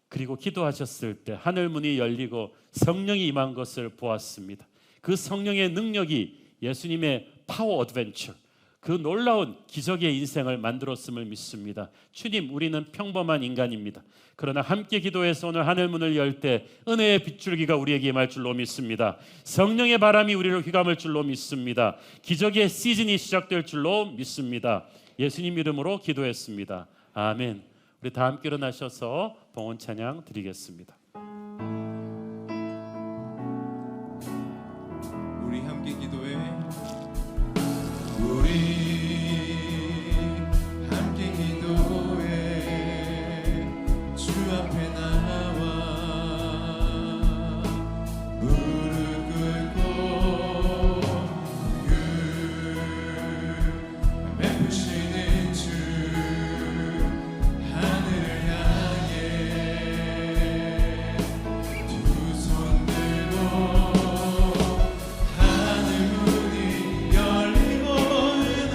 그리고 기도하셨을 때 하늘 문이 열리고 성령이 임한 것을 보았습니다. 그 성령의 능력이 예수님의 파워 어드벤처, 그 놀라운 기적의 인생을 만들었음을 믿습니다. 주님, 우리는 평범한 인간입니다. 그러나 함께 기도해서 오늘 하늘문을 열 때 은혜의 빗줄기가 우리에게 임할 줄로 믿습니다. 성령의 바람이 우리를 휘감을 줄로 믿습니다. 기적의 시즌이 시작될 줄로 믿습니다. 예수님 이름으로 기도했습니다. 아멘. 우리 다 함께 일어나셔서 봉헌 찬양 드리겠습니다. 우리 함께 기도해. 우리 함께 기도해. 주 앞에 나와 무릎 꿇고 베푸시는 주 하늘을 향해 두 손 들고 하늘 문이 열리고 은혜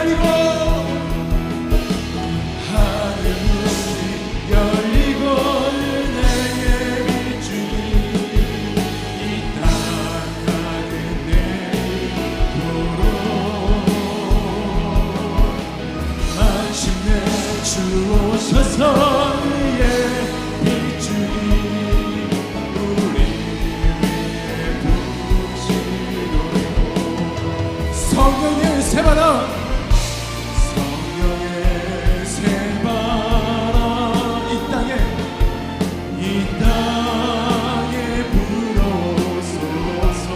열리고 하늘문이 열리고 은혜의 빛이 이 땅 가득 내도록 마침내 주 오셔서 의의 빛줄이 우리 위에 부시도록 성령의 새바람 성령의 새바람 이 땅에 불어서서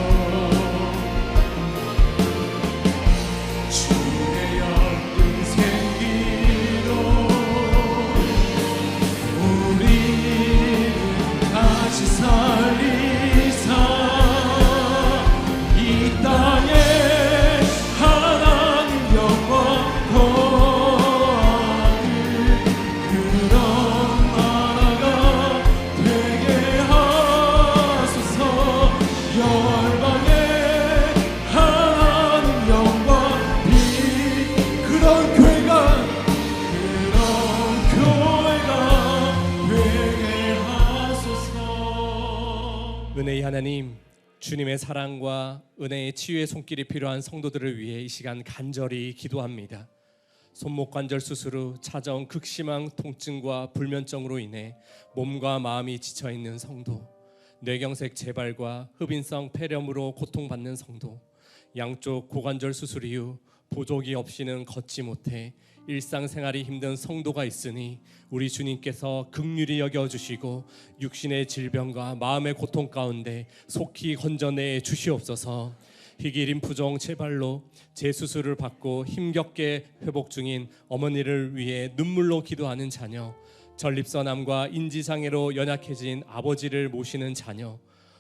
주의 영광 생기로 우리는 다시 살리사 이 땅에 하나님 영광 거하는 그런 나라가 되게 하소서 열방에 하나님 영광 빛 그런 교회가 되게 하소서. 은혜의 하나님, 주님의 사랑과 은혜의 치유의 손길이 필요한 성도들을 위해 이 시간 간절히 기도합니다. 손목 관절 수술 후 찾아온 극심한 통증과 불면증으로 인해 몸과 마음이 지쳐 있는 성도, 뇌경색 재발과 흡인성 폐렴으로 고통받는 성도, 양쪽 고관절 수술 이후 보조기 없이는 걷지 못해 일상생활이 힘든 성도가 있으니 우리 주님께서 긍휼히 여겨주시고 육신의 질병과 마음의 고통 가운데 속히 건져내 주시옵소서. 희귀림프종 재발로 재수술을 받고 힘겹게 회복 중인 어머니를 위해 눈물로 기도하는 자녀, 전립선암과 인지장애로 연약해진 아버지를 모시는 자녀,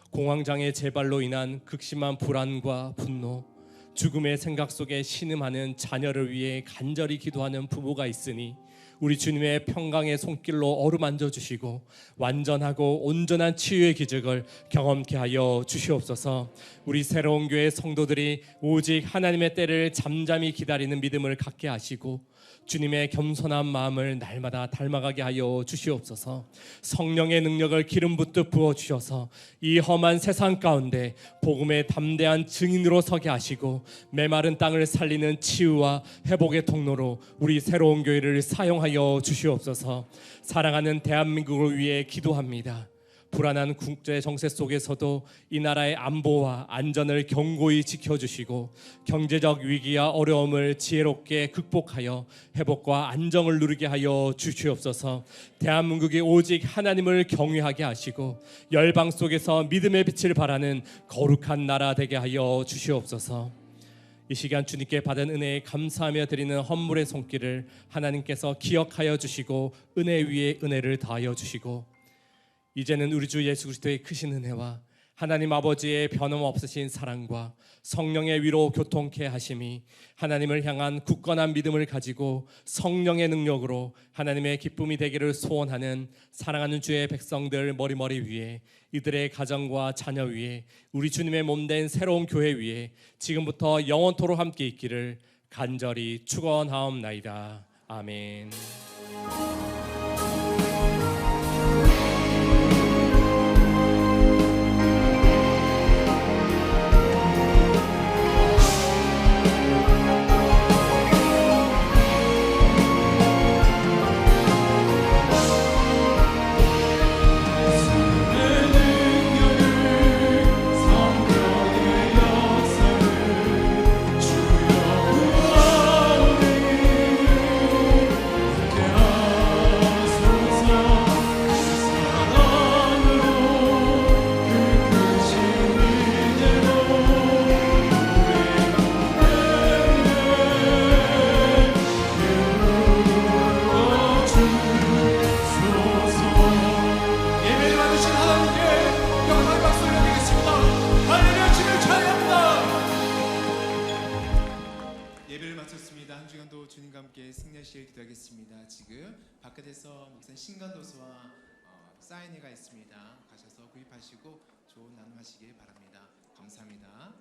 공황장애 재발로 인한 극심한 불안과 분노, 죽음의 생각 속에 신음하는 자녀를 위해 간절히 기도하는 부부가 있으니 우리 주님의 평강의 손길로 어루만져 주시고 완전하고 온전한 치유의 기적을 경험케 하여 주시옵소서. 우리 새로운 교회 성도들이 오직 하나님의 때를 잠잠히 기다리는 믿음을 갖게 하시고 주님의 겸손한 마음을 날마다 닮아가게 하여 주시옵소서. 성령의 능력을 기름 붓듯 부어주셔서 이 험한 세상 가운데 복음의 담대한 증인으로 서게 하시고 메마른 땅을 살리는 치유와 회복의 통로로 우리 새로운 교회를 사용하여 주시옵소서. 사랑하는 대한민국을 위해 기도합니다. 불안한 국제 정세 속에서도 이 나라의 안보와 안전을 견고히 지켜주시고 경제적 위기와 어려움을 지혜롭게 극복하여 회복과 안정을 누리게 하여 주시옵소서. 대한민국이 오직 하나님을 경외하게 하시고 열방 속에서 믿음의 빛을 발하는 거룩한 나라 되게 하여 주시옵소서. 이 시간 주님께 받은 은혜에 감사하며 드리는 헌물의 손길을 하나님께서 기억하여 주시고 은혜 위에 은혜를 더하여 주시고 이제는 우리 주 예수 그리스도의 크신 은혜와 하나님 아버지의 변함없으신 사랑과 성령의 위로 교통케 하심이 하나님을 향한 굳건한 믿음을 가지고 성령의 능력으로 하나님의 기쁨이 되기를 소원하는 사랑하는 주의 백성들 머리머리 위에 이들의 가정과 자녀 위에 우리 주님의 몸된 새로운 교회 위에 지금부터 영원토록 함께 있기를 간절히 축원하옵나이다. 아멘. 한 주간도 주님과 함께 승리하시길 기도하겠습니다. 지금 바깥에서 목사님 신간도서와 사인회가 있습니다. 가셔서 구입하시고 좋은 나눔하시길 바랍니다. 감사합니다.